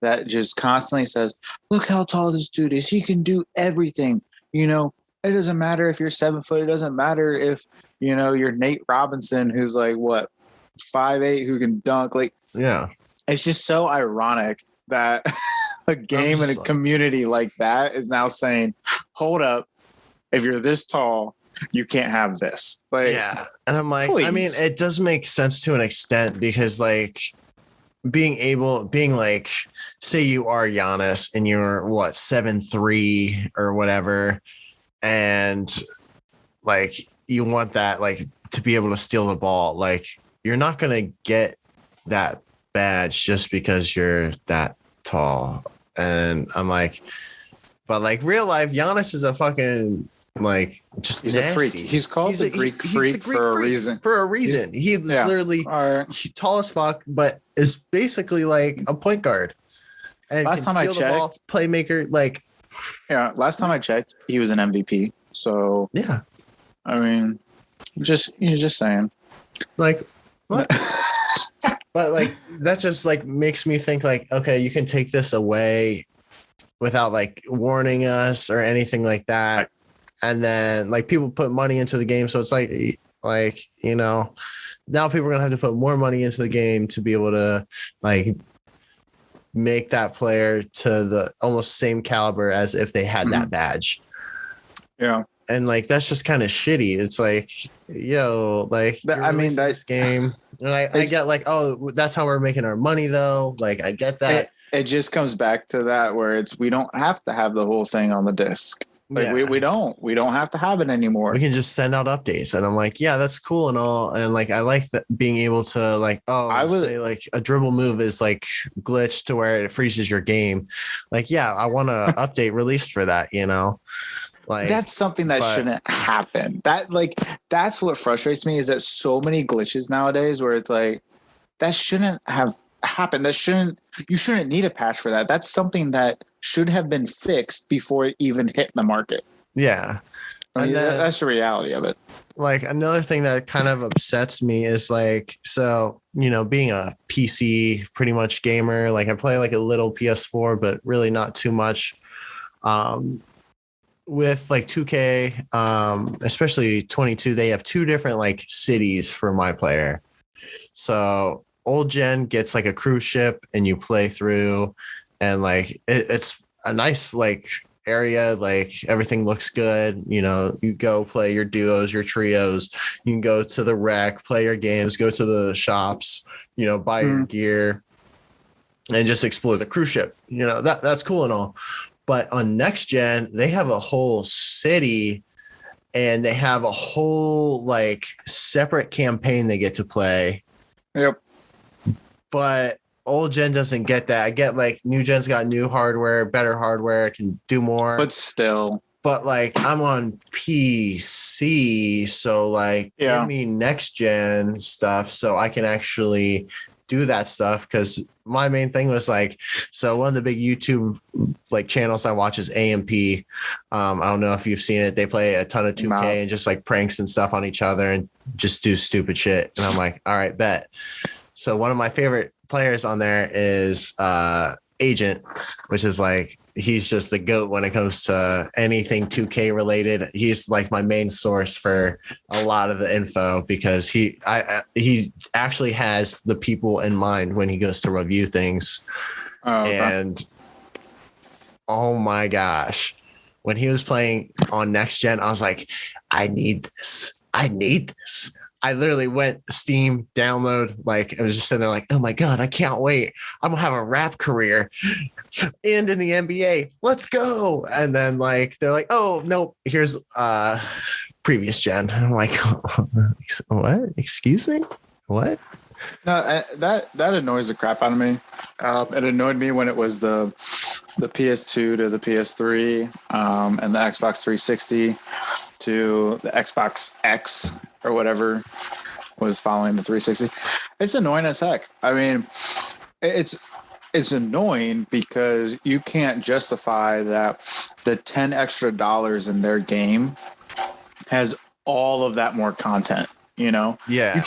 that just constantly says, look how tall this dude is. He can do everything. You know, it doesn't matter if you're 7 foot. It doesn't matter if, you know, you're Nate Robinson, who's like what, 5'8", who can dunk. Like, yeah, it's just so ironic that a game and a community like that is now saying, hold up, if you're this tall, you can't have this. Like, yeah. And I'm like, please. I mean, it does make sense to an extent because like being like, say you are Giannis and you're what, 7'3" or whatever. And like, you want that, like to be able to steal the ball. Like you're not going to get that badge just because you're that tall. And I'm like, but like real life, Giannis is a fucking like just he's nasty. A freak. He's called the Greek freak for a reason. For a reason. He's literally tall as fuck, but is basically like a point guard. And last time I checked, playmaker. Like, yeah, last time I checked, he was an MVP. So yeah. I mean, you're just saying. Like, what? But like that just like makes me think like, okay, you can take this away without like warning us or anything like that. And then like people put money into the game. So it's like, you know, now people are gonna have to put more money into the game to be able to like make that player to the almost same caliber as if they had that badge. Yeah. And like that's just kind of shitty. It's like, yo, like I mean that this game. And I get like, oh, that's how we're making our money though. Like I get that. It just comes back to that where we don't have to have the whole thing on the disc. Like we don't have to have it anymore. We can just send out updates. And I'm like, yeah, that's cool and all. And like I like that being able to like, say like a dribble move is like glitched to where it freezes your game. Like, yeah, I want to update released for that, you know. Like that's something that shouldn't happen. That's what frustrates me is that so many glitches nowadays where it's like that shouldn't have happened. You shouldn't need a patch for that. That's something that should have been fixed before it even hit the market. Yeah. I mean, that's the reality of it. Like another thing that kind of upsets me is like, so, you know, being a PC pretty much gamer, like I play like a little PS4, but really not too much. With like 2K, especially 22, they have two different like cities for my player. So old gen gets like a cruise ship and you play through and like it's a nice like area, like everything looks good. You know, you go play your duos, your trios, you can go to the rec, play your games, go to the shops, you know, buy your gear and just explore the cruise ship. You know, that's cool and all. But on next gen, they have a whole city and they have a whole like separate campaign they get to play. Yep. But old gen doesn't get that. I get like new gen's got new hardware, better hardware, can do more. But still. But like I'm on PC, so like give me next gen stuff so I can actually do that stuff. Because my main thing was like, so one of the big YouTube like channels I watch is AMP. I don't know if you've seen it. They play a ton of 2K and just like pranks and stuff on each other and just do stupid shit. And I'm like, all right, bet. So one of my favorite players on there is Agent, which is like, he's just the GOAT when it comes to anything 2K related. He's like my main source for a lot of the info because he actually has the people in mind when he goes to review things. And oh my gosh, when he was playing on next gen, I was like, I need this. I literally went Steam, download, like I was just sitting there like, oh my God, I can't wait. I'm gonna have a rap career and in the NBA. Let's go. And then like they're like, oh no, here's previous gen. I'm like, what? Excuse me? What? No, that annoys the crap out of me. It annoyed me when it was the PS2 to the PS3 and the Xbox 360 to the Xbox X or whatever was following the 360. It's annoying as heck. I mean, it's annoying because you can't justify that the $10 extra in their game has all of that more content. You know, you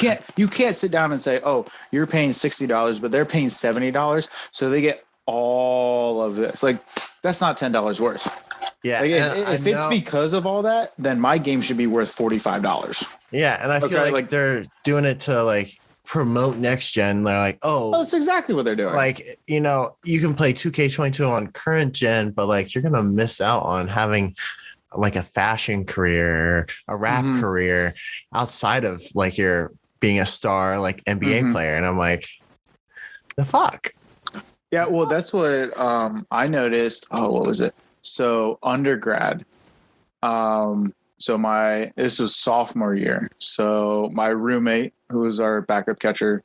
can't sit down and say, oh, you're paying $60, but they're paying $70. So they get all of this. Like, that's not $10 worth. Yeah. Like, if it's because of all that, then my game should be worth $45. Yeah. And I feel like they're doing it to like promote next gen. They're like, oh, that's exactly what they're doing. Like, you know, you can play 2K22 on current gen, but like you're going to miss out on having like a fashion career, a rap career outside of like your being a star, like NBA player. And I'm like, the fuck? Yeah. Well, that's what I noticed. Oh, what was it? So undergrad. This was sophomore year. So my roommate, who was our backup catcher,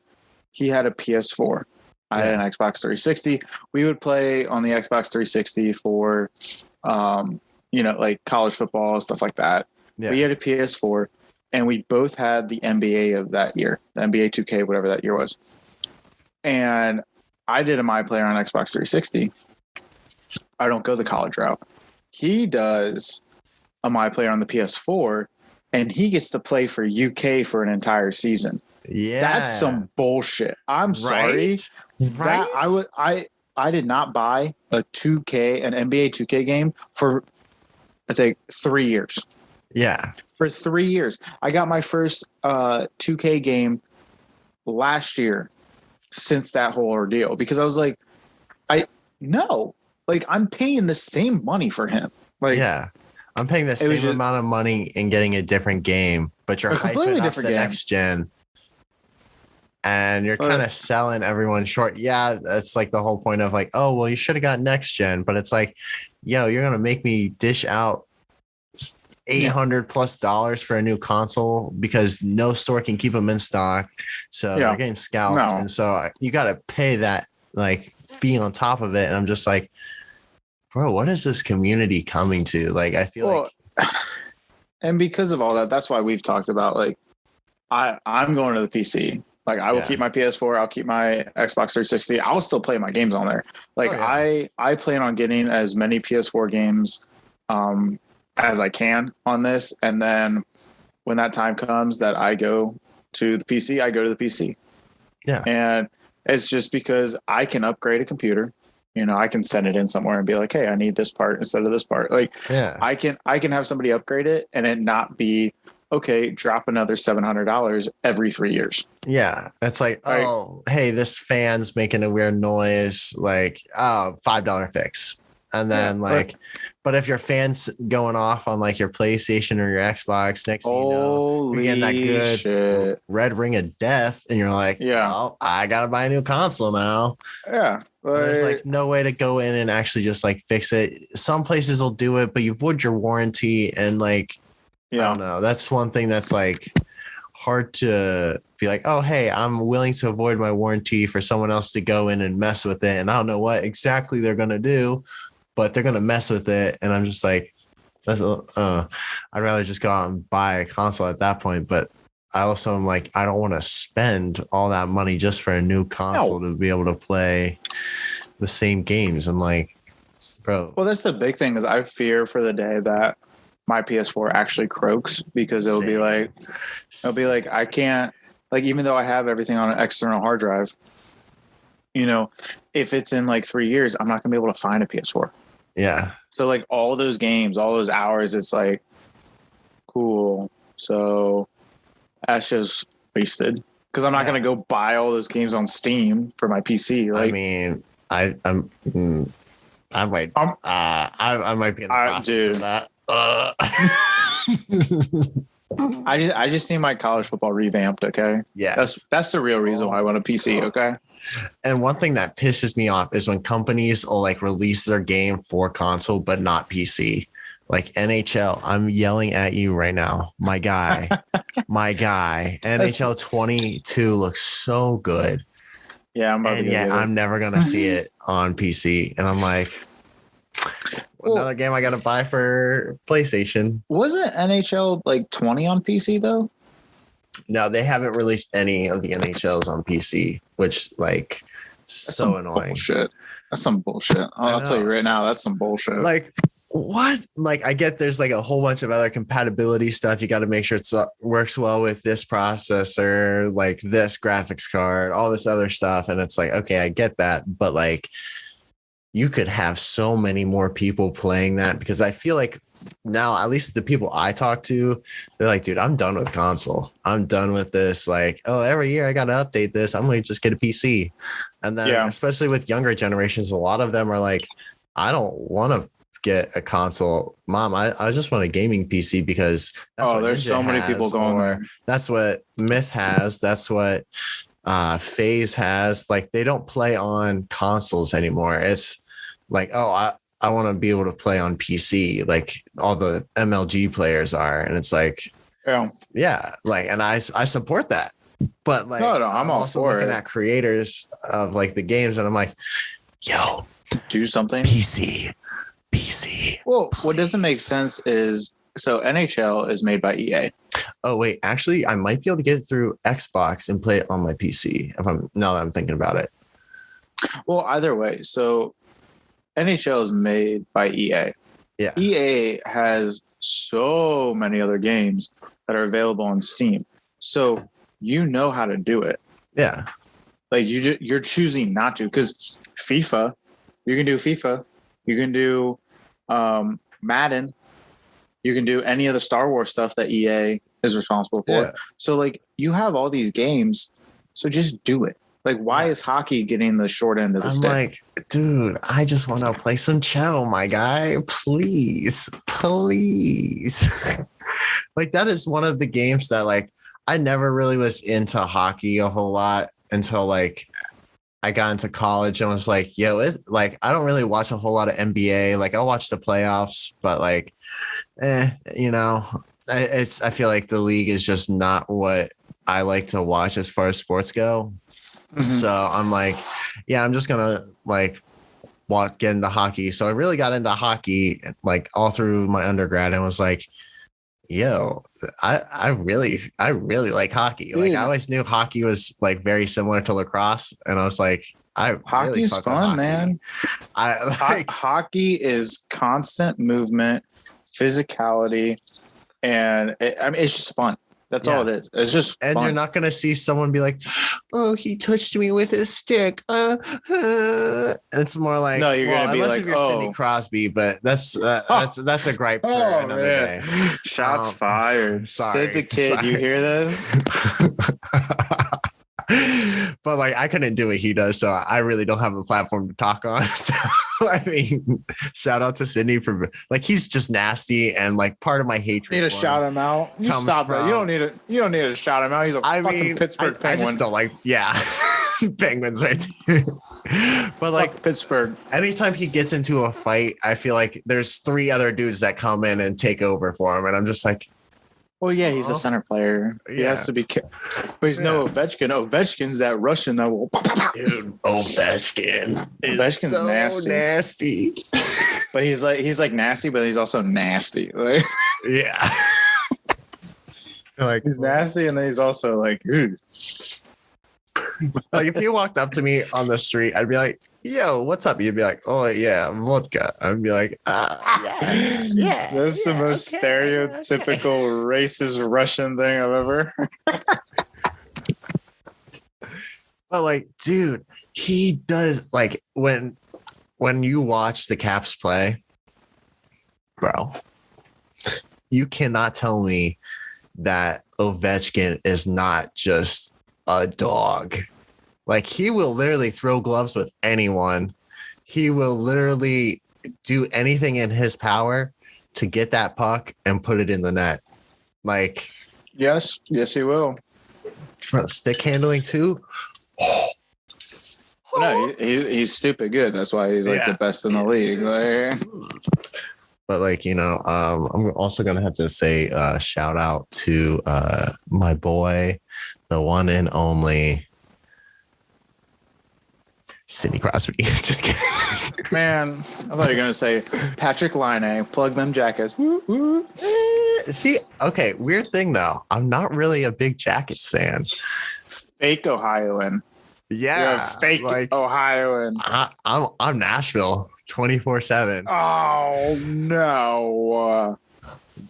he had a PS4. I had an Xbox 360. We would play on the Xbox 360 for, you know, like college football, stuff like that. Yeah. We had a PS4 and we both had the NBA of that year, the NBA 2K, whatever that year was. And I did a My Player on Xbox 360. I don't go the college route. He does a My Player on the PS4, and he gets to play for UK for an entire season. Yeah. That's some bullshit. I'm sorry. Right? That I did not buy an NBA 2K game for I think 3 years. Yeah. For 3 years. I got my first 2K game last year since that whole ordeal because I was like, I'm paying the same money for him. Like, yeah. I'm paying the same amount of money and getting a different game, but you're hyping up the next gen. And you're kind of selling everyone short. Yeah, that's like the whole point of like, oh, well, you should have got next gen. But it's like, yo, you're going to make me dish out $800+ for a new console because no store can keep them in stock. So they're getting scalped. No. And so you got to pay that like fee on top of it. And I'm just like, bro, what is this community coming to? Like, I feel like. And because of all that, that's why we've talked about like, I'm going to the PC. Like I will keep my PS4. I'll keep my Xbox 360. I'll still play my games on there. Like I plan on getting as many PS4 games as I can on this. And then when that time comes that I go to the PC, I go to the PC. Yeah. And it's just because I can upgrade a computer. You know, I can send it in somewhere and be like, hey, I need this part instead of this part. Like I can have somebody upgrade it and it not be okay, drop another $700 every 3 years. Yeah. It's like, oh, hey, this fan's making a weird noise, like, oh, $5 fix. And then but if your fan's going off on like your PlayStation or your Xbox, next thing you know, you're getting that good red ring of death. And you're like, well, I got to buy a new console now. Yeah. There's like no way to go in and actually just like fix it. Some places will do it, but you've voided your warranty and like, I don't know. That's one thing that's like hard to be like, oh, hey, I'm willing to avoid my warranty for someone else to go in and mess with it. And I don't know what exactly they're going to do, but they're going to mess with it. And I'm just like, I'd rather just go out and buy a console at that point. But I also am like, I don't want to spend all that money just for a new console to be able to play the same games. I'm like, bro. Well, that's the big thing is I fear for the day that my PS4 actually croaks because it'll be like I can't, like, even though I have everything on an external hard drive, you know, if it's in like 3 years, I'm not gonna be able to find a PS4. Yeah. So like all those games, all those hours, it's like cool. So that's just wasted because I'm not gonna go buy all those games on Steam for my PC. Like, I mean, I might be in the process of that. I just need my college football revamped. Okay. Yeah. That's the real reason why I want a PC. Okay. And one thing that pisses me off is when companies will like release their game for console, but not PC. Like NHL, I'm yelling at you right now. My guy. NHL 22 looks so good. Yeah. I'm never going to see it on PC. And I'm like, another game I got to buy for PlayStation. Wasn't NHL like 20 on PC though? No, they haven't released any of the NHLs on PC, which like that's so annoying. Bullshit. That's some bullshit. I'll tell you right now, that's some bullshit. Like what? Like I get there's like a whole bunch of other compatibility stuff. You got to make sure it works well with this processor, like this graphics card, all this other stuff. And it's like, okay, I get that. But like, you could have so many more people playing that because I feel like now, at least the people I talk to, they're like, dude, I'm done with console. I'm done with this. Like, oh, every year I got to update this. I'm going to just get a PC. And then especially with younger generations, a lot of them are like, I don't want to get a console. Mom, I just want a gaming PC because that's there's so many people going there. That's what Myth has. That's what FaZe has. Like they don't play on consoles anymore. It's like, oh, I want to be able to play on PC like all the MLG players are. And it's like, like, and I support that. But like, I'm also all for looking at creators of like the games and I'm like, yo, do something. PC. Well, what doesn't make sense is, so NHL is made by EA. Oh, wait, actually, I might be able to get it through Xbox and play it on my PC now that I'm thinking about it. Well, either way, so NHL is made by EA. Yeah. EA has so many other games that are available on Steam. So you know how to do it. Yeah. Like you're choosing not to, because FIFA, you can do FIFA, you can do Madden, you can do any of the Star Wars stuff that EA is responsible for. Yeah. So like you have all these games, so just do it. Like why is hockey getting the short end of the stick? I'm like, dude, I just want to play some cello, my guy. Please. Like that is one of the games that like I never really was into hockey a whole lot until like I got into college and was like, yo, like I don't really watch a whole lot of NBA. Like I'll watch the playoffs, but like, you know, I feel like the league is just not what I like to watch as far as sports go. Mm-hmm. So I'm like, yeah, I'm just gonna like get into hockey. So I really got into hockey like all through my undergrad and was like, yo, I really like hockey. Dude. Like I always knew hockey was like very similar to lacrosse, and I was like, hockey's really fun, hockey. Man. Hockey is constant movement, physicality, and it's just fun. That's all it is. It's just and fun. You're not gonna see someone be like, "Oh, he touched me with his stick." It's more like, no, you're gonna be like, if you're Sidney Crosby, but that's a gripe for another day. Shots fired. Sorry, Sid the Kid, you hear this? But like I couldn't do what he does, so I really don't have a platform to talk on. So I mean, shout out to Sydney for like he's just nasty, and like part of my hatred. You need to shout him out. You stop that. You don't need to shout him out. He's a fucking Pittsburgh Penguin. I just don't like Penguins right there. But like fuck Pittsburgh. Anytime he gets into a fight, I feel like there's 3 other dudes that come in and take over for him, and I'm just like, well, yeah, he's a center player. He has to be careful. But he's no Ovechkin. Ovechkin's that Russian that will... Dude, Ovechkin's so nasty. But he's like nasty, but he's also nasty. Like, yeah. Like he's nasty, and then he's also like, ooh. Like if you walked up to me on the street, I'd be like, yo, what's up? You'd be like, oh yeah, vodka. I'd be like, yeah. That's the most stereotypical racist Russian thing I've ever heard. But like, dude, he does like when you watch the Caps play, bro, you cannot tell me that Ovechkin is not just a dog. Like he will literally throw gloves with anyone. He will literally do anything in his power to get that puck and put it in the net. Like, yes, he will. Bro, stick handling too. No, he's stupid good. That's why he's like the best in the league. Like, but like, you know, I'm also gonna have to say shout out to my boy, the one and only Sidney Crosby. Just kidding. Man, I thought you were going to say Patrick Laine, plug them jackets. Woo, woo. See, okay, weird thing though. I'm not really a big Jackets fan. Fake Ohioan. Yeah. Fake like, Ohioan. I'm Nashville 24/7. Oh, no.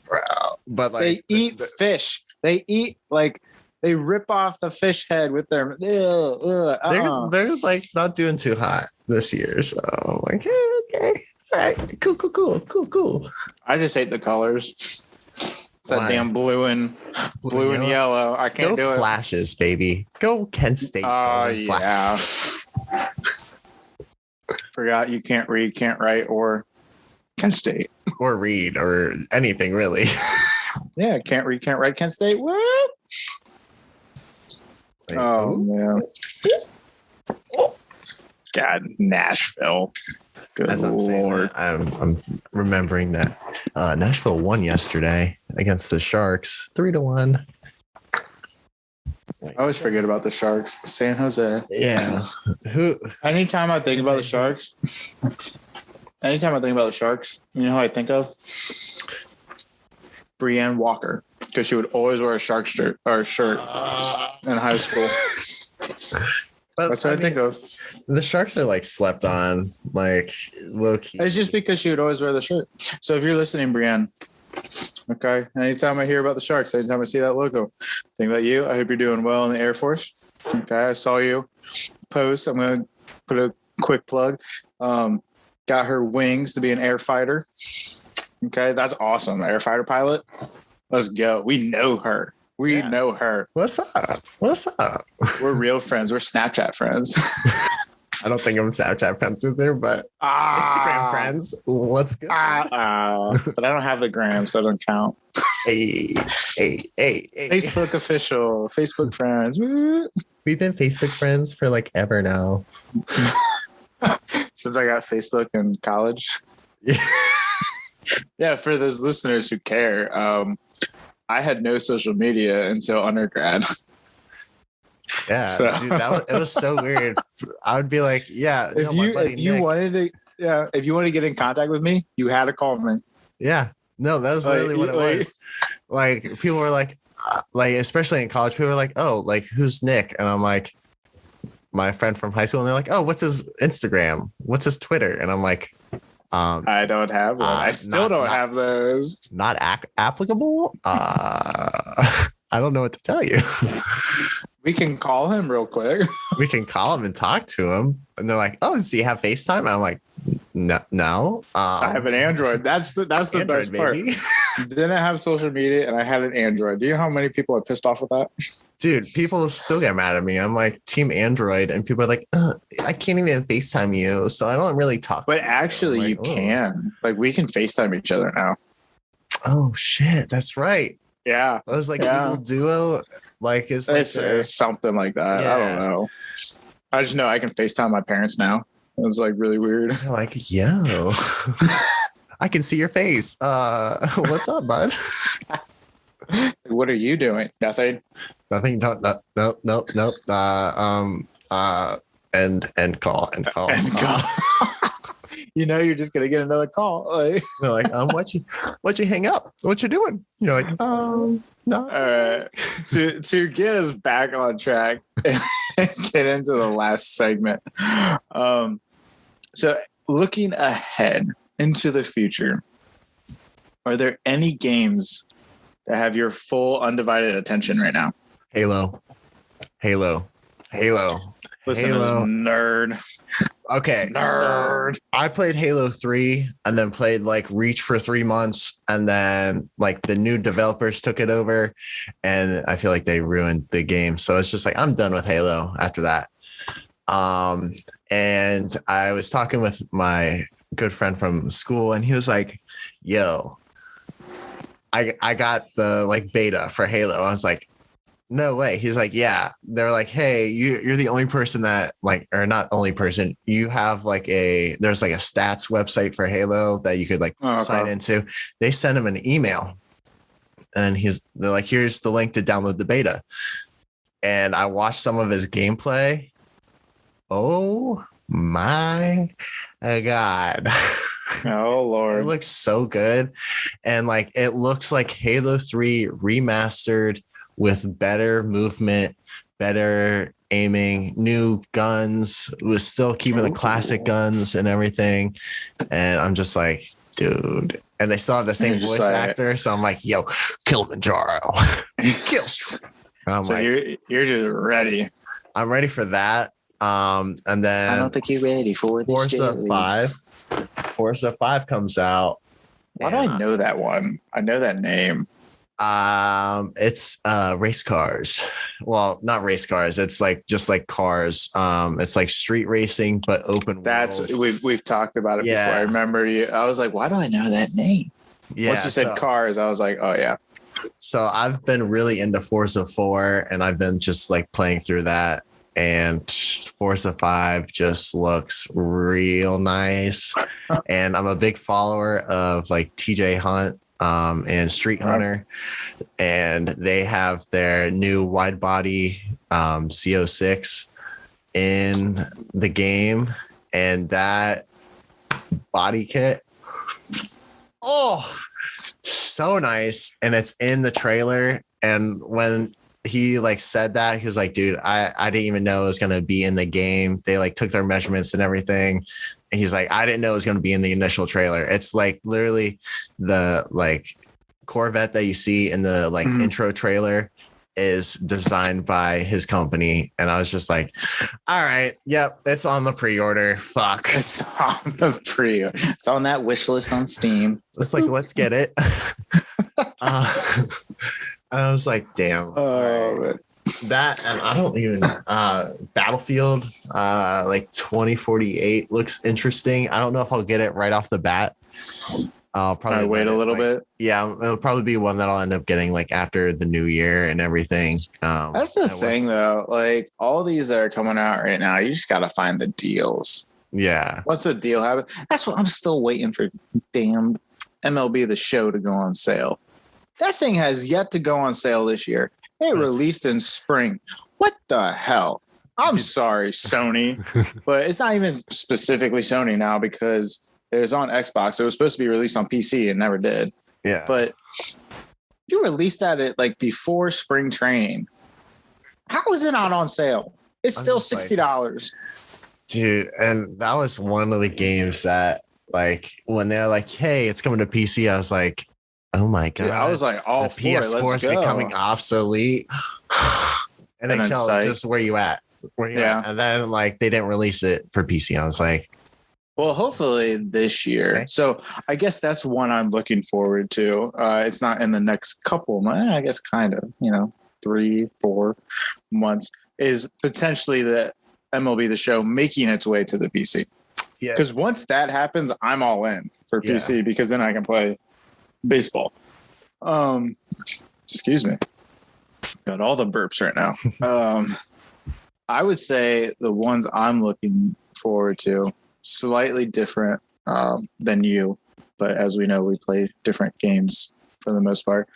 Bro. But like they eat fish. They eat like they rip off the fish head with their. They're like not doing too hot this year, so I'm like, hey, okay, all right, cool. I just hate the colors. It's that damn blue and yellow. I can't do it. Flashes, baby. Go Kent State. Oh yeah. Forgot you can't read, can't write, or Kent State, or read, or anything really. Yeah, can't read, can't write, Kent State. What? Like, oh man. God, Nashville. Good As I'm Lord. I'm remembering that Nashville won yesterday against the Sharks 3-1. I always forget about the Sharks. San Jose. Yeah. Anytime I think about the Sharks, you know who I think of? Brienne Walker. Because she would always wear a Shark shirt in high school. But that's what I think of. The Sharks are like slept on, like low key. It's just because she would always wear the shirt. So if you're listening, Brienne, Okay. Anytime I hear about the Sharks, anytime I see that logo, think about you. I hope you're doing well in the Air Force. Okay. I saw you post. I'm going to put a quick plug. Got her wings to be an air fighter. Okay. That's awesome. Air fighter pilot. Let's go. We know her. We know her. What's up? What's up? We're real friends. We're Snapchat friends. I don't think I'm Snapchat friends with her, but Instagram friends. What's good? But I don't have the gram, so it doesn't count. Hey. Facebook official. Facebook friends. We've been Facebook friends for like ever now. Since I got Facebook in college. Yeah. Yeah, for those listeners who care, I had no social media until undergrad. Yeah, So. dude, it was so weird. I would be like, yeah, if you wanted to get in contact with me, you had to call me. Yeah, no, that was literally what it was. Like people were like, especially in college, people were like, oh, like who's Nick? And I'm like, my friend from high school, and they're like, oh, what's his Instagram? What's his Twitter? And I'm like, I don't have one. I still don't have those. Not applicable. I don't know what to tell you. We can call him real quick. We can call him and talk to him. And they're like, oh, does he have FaceTime? And I'm like, no. I have an Android. That's the Android, best part. Didn't have social media and I had an Android. Do you know how many people I pissed off with that? Dude, people still get mad at me. I'm like team Android and people are like, I can't even FaceTime you. So I don't really talk. But actually like, you can. Like we can FaceTime each other now. Oh shit. That's right. Yeah. I was like Google Duo. Like it's something like that. Yeah. I don't know. I just know I can FaceTime my parents now. It's like really weird. They're like, yo, I can see your face. What's up, bud? What are you doing? Nothing. Nothing. Nope. End call. You know, you're just gonna get another call. Like, they're like, why'd you hang up? What you doing? You're like, no. All right. To get us back on track and get into the last segment. So looking ahead into the future, are there any games that have your full undivided attention right now? Halo. Listen, nerd. Okay, nerd. So I played Halo 3 and then played like Reach for 3 months, and then like the new developers took it over, and I feel like they ruined the game. So it's just like I'm done with Halo after that. And I was talking with my good friend from school, and he was like, "Yo, I got the like beta for Halo." I was like, no way. He's like, yeah. They're like, hey, you're the only person that like, or not only person, you have like there's like a stats website for Halo that you could like sign into. They send him an email and they're like, here's the link to download the beta. And I watched some of his gameplay. Oh my God. Oh Lord. It looks so good. And like, it looks like Halo 3 remastered with better movement, better aiming, new guns, was still keeping the classic guns and everything. And I'm just like, dude. And they still have the same voice actor. So I'm like, yo, Kilimanjaro. Kill. And I'm so like, you're just ready. I'm ready for that. And then I don't think you're ready for this. Forza 5 comes out. Why do I know that one? I know that name. It's race cars. Well, not race cars. It's like just like cars. It's like street racing but open world. That's we've talked about it before. I remember you. I was like, why do I know that name? Yeah. Once you said cars, I was like, oh yeah. So I've been really into Forza 4 and I've been just like playing through that, and Forza 5 just looks real nice. And I'm a big follower of like TJ Hunt and Street Hunter, and they have their new wide body CO6 in the game, and that body kit, so nice. And it's in the trailer, and when he like said that, he was like, dude, I didn't even know it was gonna be in the game. They like took their measurements and everything. And he's like, I didn't know it was going to be in the initial trailer. It's like literally the like Corvette that you see in the like intro trailer is designed by his company. And I was just like, all right, yep, it's on the pre-order. Fuck. It's on the pre-order. It's on that wish list on Steam. It's like, let's get it. I was like, damn. Right. That, and I don't even Battlefield like 2048 looks interesting. I don't know if I'll get it right off the bat. I'll probably wait a little bit. Yeah, it'll probably be one that I'll end up getting like after the new year and everything. That's the thing though. Like all these that are coming out right now, you just gotta find the deals. Yeah. Once the deal happens, that's what I'm still waiting for. Damn MLB The Show to go on sale. That thing has yet to go on sale this year. It released in spring. What the hell? I'm sorry, Sony, but it's not even specifically Sony now because it was on Xbox. It was supposed to be released on PC and never did. Yeah. But you released that at like before spring training. How is it not on sale? It's still $60. Dude, and that was one of the games that like when they're like, hey, it's coming to PC, I was like, oh my God. Dude, I was like, all the PS4 is becoming obsolete. NHL, just where you at? At? And then like they didn't release it for PC. I was like, well, hopefully this year. Okay. So I guess that's one I'm looking forward to. It's not in the next couple months, I guess kind of, 3-4 months is potentially the MLB The Show making its way to the PC. Yeah. Because once that happens, I'm all in for PC because then I can play baseball. Excuse me. Got all the burps right now. I would say the ones I'm looking forward to, slightly different than you, but as we know, we play different games for the most part,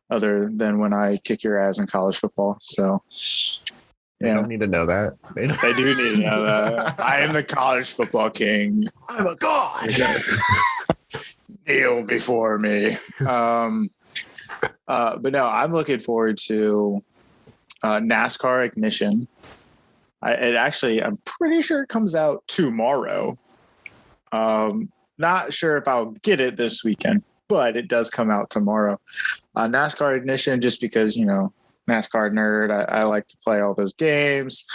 other than when I kick your ass in college football. So they don't need to know that. They do need to know that. I am the college football king. I'm a god. Kneel before me. But no, I'm looking forward to NASCAR Ignition. I'm pretty sure it comes out tomorrow. Not sure if I'll get it this weekend, but it does come out tomorrow. NASCAR Ignition, just because, NASCAR nerd, I like to play all those games.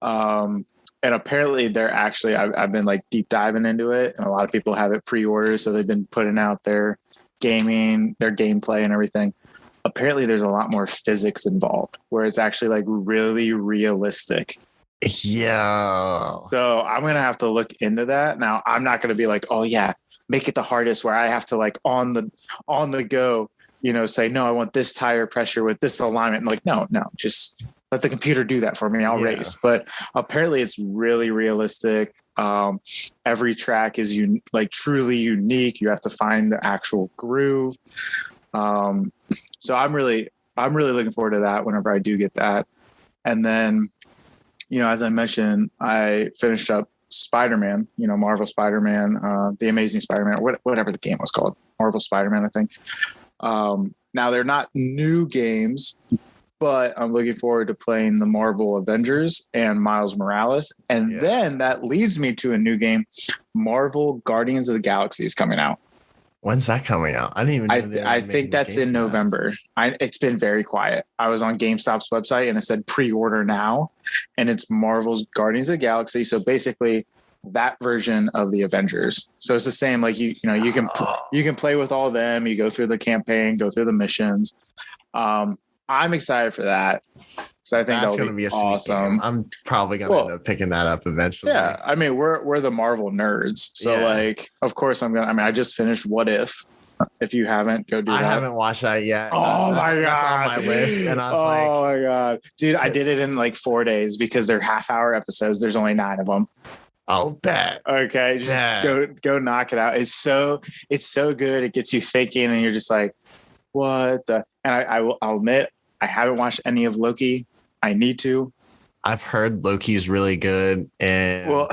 And apparently they're actually, I've been like deep diving into it, and a lot of people have it pre-ordered. So they've been putting out their gaming, their gameplay and everything. Apparently there's a lot more physics involved where it's actually like really realistic. Yeah. So I'm going to have to look into that. Now I'm not going to be like, oh yeah, make it the hardest where I have to like on the go, say, no, I want this tire pressure with this alignment. Like, no, just let the computer do that for me. I'll race. But apparently it's really realistic. Every track is truly unique. You have to find the actual groove. So I'm really looking forward to that whenever I do get that. And then, as I mentioned, I finished up Spider-Man, Marvel Spider-Man, The Amazing Spider-Man, whatever the game was called, Marvel Spider-Man, I think. Now they're not new games, but I'm looking forward to playing the Marvel Avengers and Miles Morales. And then that leads me to a new game, Marvel Guardians of the Galaxy is coming out. When's that coming out? I didn't even know. I think that's in November. It's been very quiet. I was on GameStop's website and it said pre-order now, and it's Marvel's Guardians of the Galaxy. So basically that version of the Avengers. So it's the same, like you can play with all of them. You go through the campaign, go through the missions. I'm excited for that because I think that's going to be awesome. I'm probably going to end up picking that up eventually. Yeah, I mean we're the Marvel nerds, so of course I just finished What If you haven't, go do that. I haven't watched that yet. Oh my god, that's on my list, and I was oh my god, dude, I did it in like 4 days because they're half-hour episodes. There's only 9 of them. I'll bet. Okay, just go knock it out. It's so good. It gets you thinking, and you're just like, what the? And I'll admit, I haven't watched any of Loki. I need to. I've heard Loki's really good, and and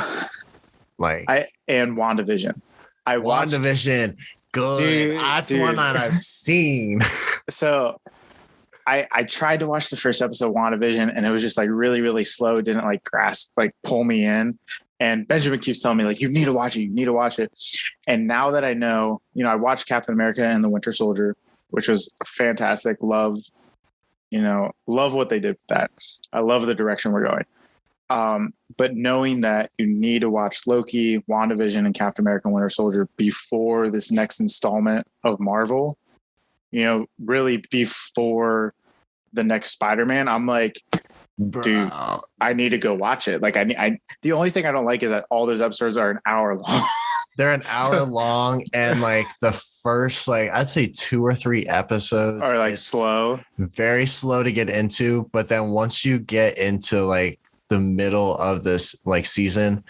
WandaVision. WandaVision, good. Dude, that's one that I've seen. So I tried to watch the first episode of WandaVision, and it was just like really, really slow. It didn't pull me in. And Benjamin keeps telling me like, you need to watch it. You need to watch it. And now that I know, I watched Captain America and the Winter Soldier. which was fantastic. Love what they did with that. I love the direction we're going. But knowing that you need to watch Loki, WandaVision, and Captain America: Winter Soldier before this next installment of Marvel, really before the next Spider-Man, I'm like, dude, I need to go watch it. Like, the only thing I don't like is that all those episodes are an hour long. They're an hour long, and like the first, like I'd say 2 or 3 episodes are like slow, very slow to get into. But then once you get into like the middle of this like season,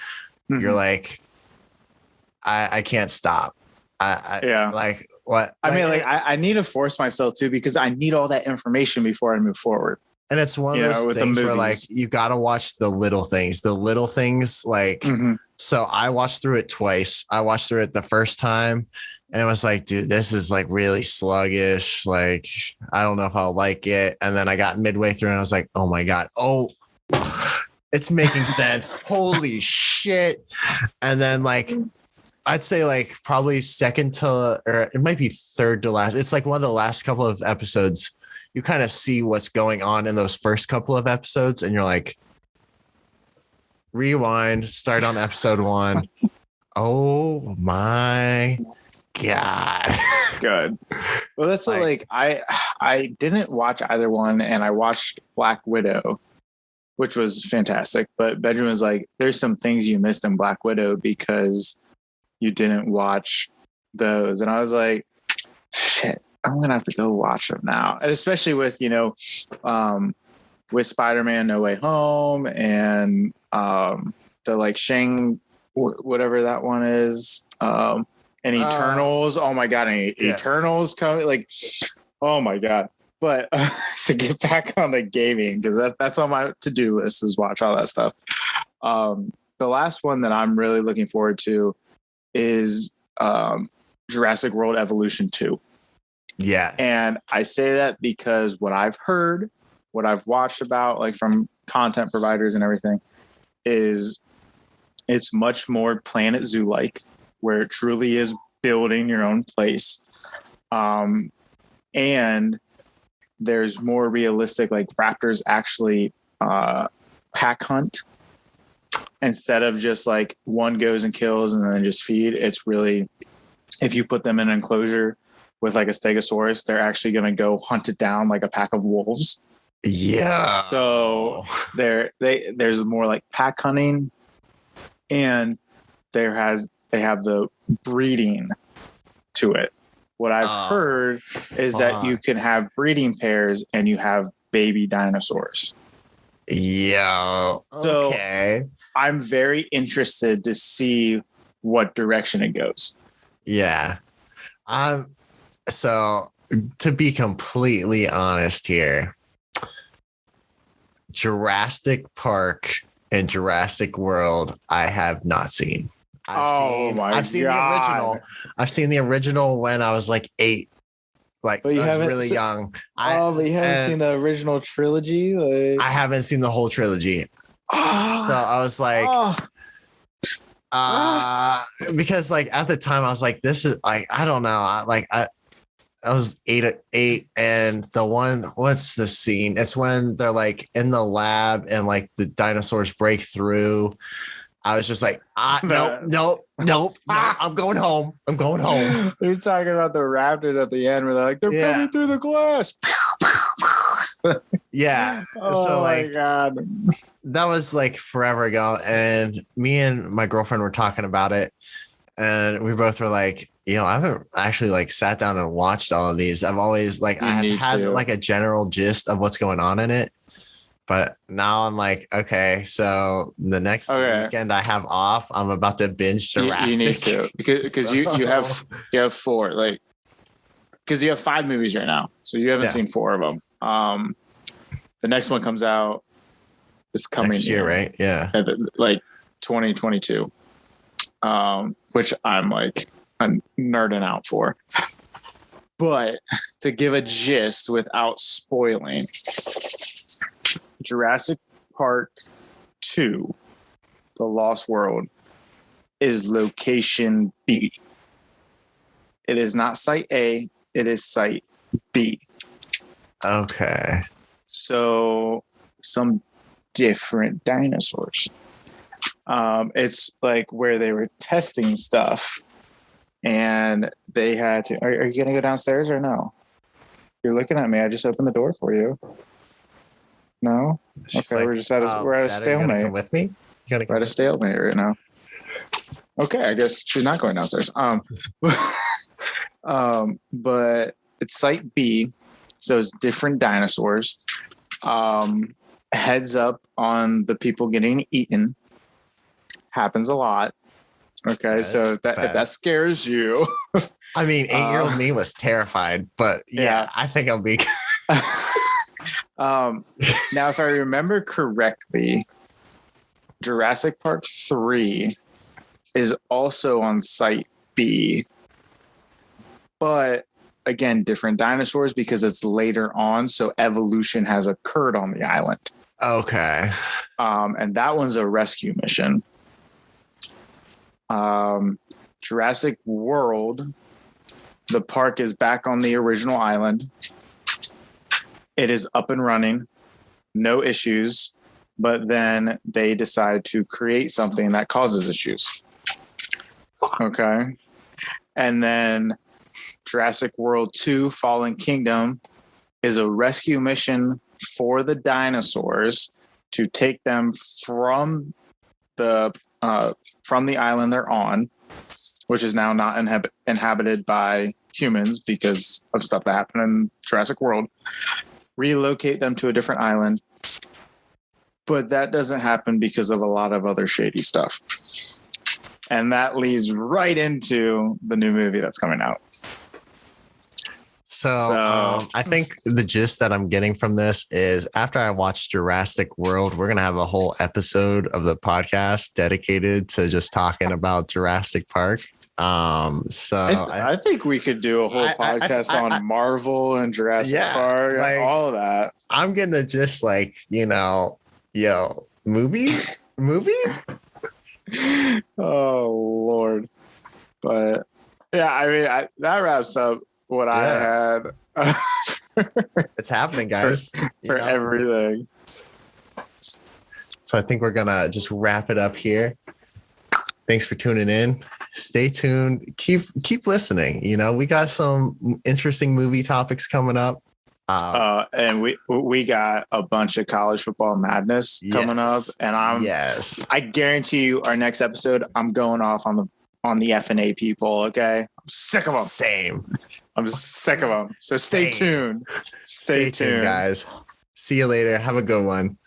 you're like, I can't stop. Yeah. Like what? I mean, like I need to force myself to, because I need all that information before I move forward. And it's one of those things where like you got to watch the little things, like, so I watched through it twice. I watched through it the first time and it was like, dude, this is like really sluggish. Like, I don't know if I'll like it. And then I got midway through and I was like, oh my God. Oh, it's making sense. Holy shit. And then like, I'd say like probably second to, or it might be third to last. It's like one of the last couple of episodes. You kind of see what's going on in those first couple of episodes and you're like, rewind, start on episode 1. Oh my God. Good. Well, that's what, like I didn't watch either one, and I watched Black Widow, which was fantastic. But Benjamin was like, there's some things you missed in Black Widow because you didn't watch those. And I was like, shit, I'm gonna have to go watch them now. And especially with, with Spider-Man No Way Home and the like Shang, whatever that one is, and Eternals. Oh my God, and Eternals coming, like, oh my God. But to get back on the gaming, because that's on my to-do list, is watch all that stuff. The last one that I'm really looking forward to is Jurassic World Evolution 2. Yeah. And I say that because what I've heard, what I've watched about, like from content providers and everything, is it's much more Planet Zoo-like, where it truly is building your own place. And there's more realistic, like raptors actually pack hunt instead of just like one goes and kills and then just feed. It's really, if you put them in an enclosure with like a stegosaurus, they're actually going to go hunt it down like a pack of wolves. Yeah. So there's more like pack hunting, and they have the breeding to it. What I've heard is that you can have breeding pairs and you have baby dinosaurs. Yeah. Okay. So I'm very interested to see what direction it goes. Yeah. So to be completely honest here, Jurassic Park and Jurassic World, I have not seen. I've seen the original. I've seen the original when I was like 8. Like, I was really young. But you haven't seen the original trilogy? Like, I haven't seen the whole trilogy. So I was like, because like at the time I was like, this is like, I don't know. I was 8, and the one, what's the scene? It's when they're like in the lab and like the dinosaurs break through. I was just like, nope. I'm going home. You're talking about the raptors at the end where they're like, they're coming through the glass. Yeah. Oh, so like, my God. That was like forever ago. And me and my girlfriend were talking about it. And we both were like, I haven't actually like sat down and watched all of these. I've always like, I have had like a general gist of what's going on in it. But now I'm like, okay, so the next weekend I have off, I'm about to binge Jurassic. You need to, because you have 4, like, because you have 5 movies right now, so you haven't seen 4 of them. The next one comes out this coming next year, right? Yeah, like 2022, which I'm nerding out for. But to give a gist without spoiling, Jurassic Park 2, The Lost World, is location B. It is not site A, it is site B. Okay. So some different dinosaurs. It's like where they were testing stuff, and they had to. Are you gonna go downstairs or no? You're looking at me. I just opened the door for you. No. She's Okay, like, we're just at a Dad, are you gonna stalemate. come with me? We're at a stalemate right now. Okay, I guess she's not going downstairs. But it's Site B, so it's different dinosaurs. Heads up on the people getting eaten. Happens a lot. Okay, so if that scares you. I mean, 8-year-old me was terrified, but yeah, I think I'll be. Now, if I remember correctly, Jurassic Park 3 is also on Site B, but again, different dinosaurs because it's later on, so evolution has occurred on the island. Okay. And that one's a rescue mission. Jurassic World, the park is back on the original island. It is up and running, no issues, but then they decide to create something that causes issues. Okay. And then Jurassic World 2 Fallen Kingdom is a rescue mission for the dinosaurs to take them from the island they're on, which is now not inhabited by humans because of stuff that happened in Jurassic World, relocate them to a different island. But that doesn't happen because of a lot of other shady stuff. And that leads right into the new movie that's coming out. So I think the gist that I'm getting from this is after I watch Jurassic World, we're going to have a whole episode of the podcast dedicated to just talking about Jurassic Park. I think we could do a whole podcast on Marvel and Jurassic Park, and all of that. I'm going to just movies? Oh, Lord. But yeah, I mean, that wraps up what I had. It's happening, guys. For everything. So I think we're going to just wrap it up here. Thanks for tuning in. Stay tuned. Keep listening. We got some interesting movie topics coming up. And we got a bunch of college football madness coming up, and I guarantee you our next episode I'm going off on the F&A people. Okay, I'm sick of them. Same. I'm sick of them. So stay tuned. Stay tuned, guys. See you later. Have a good one.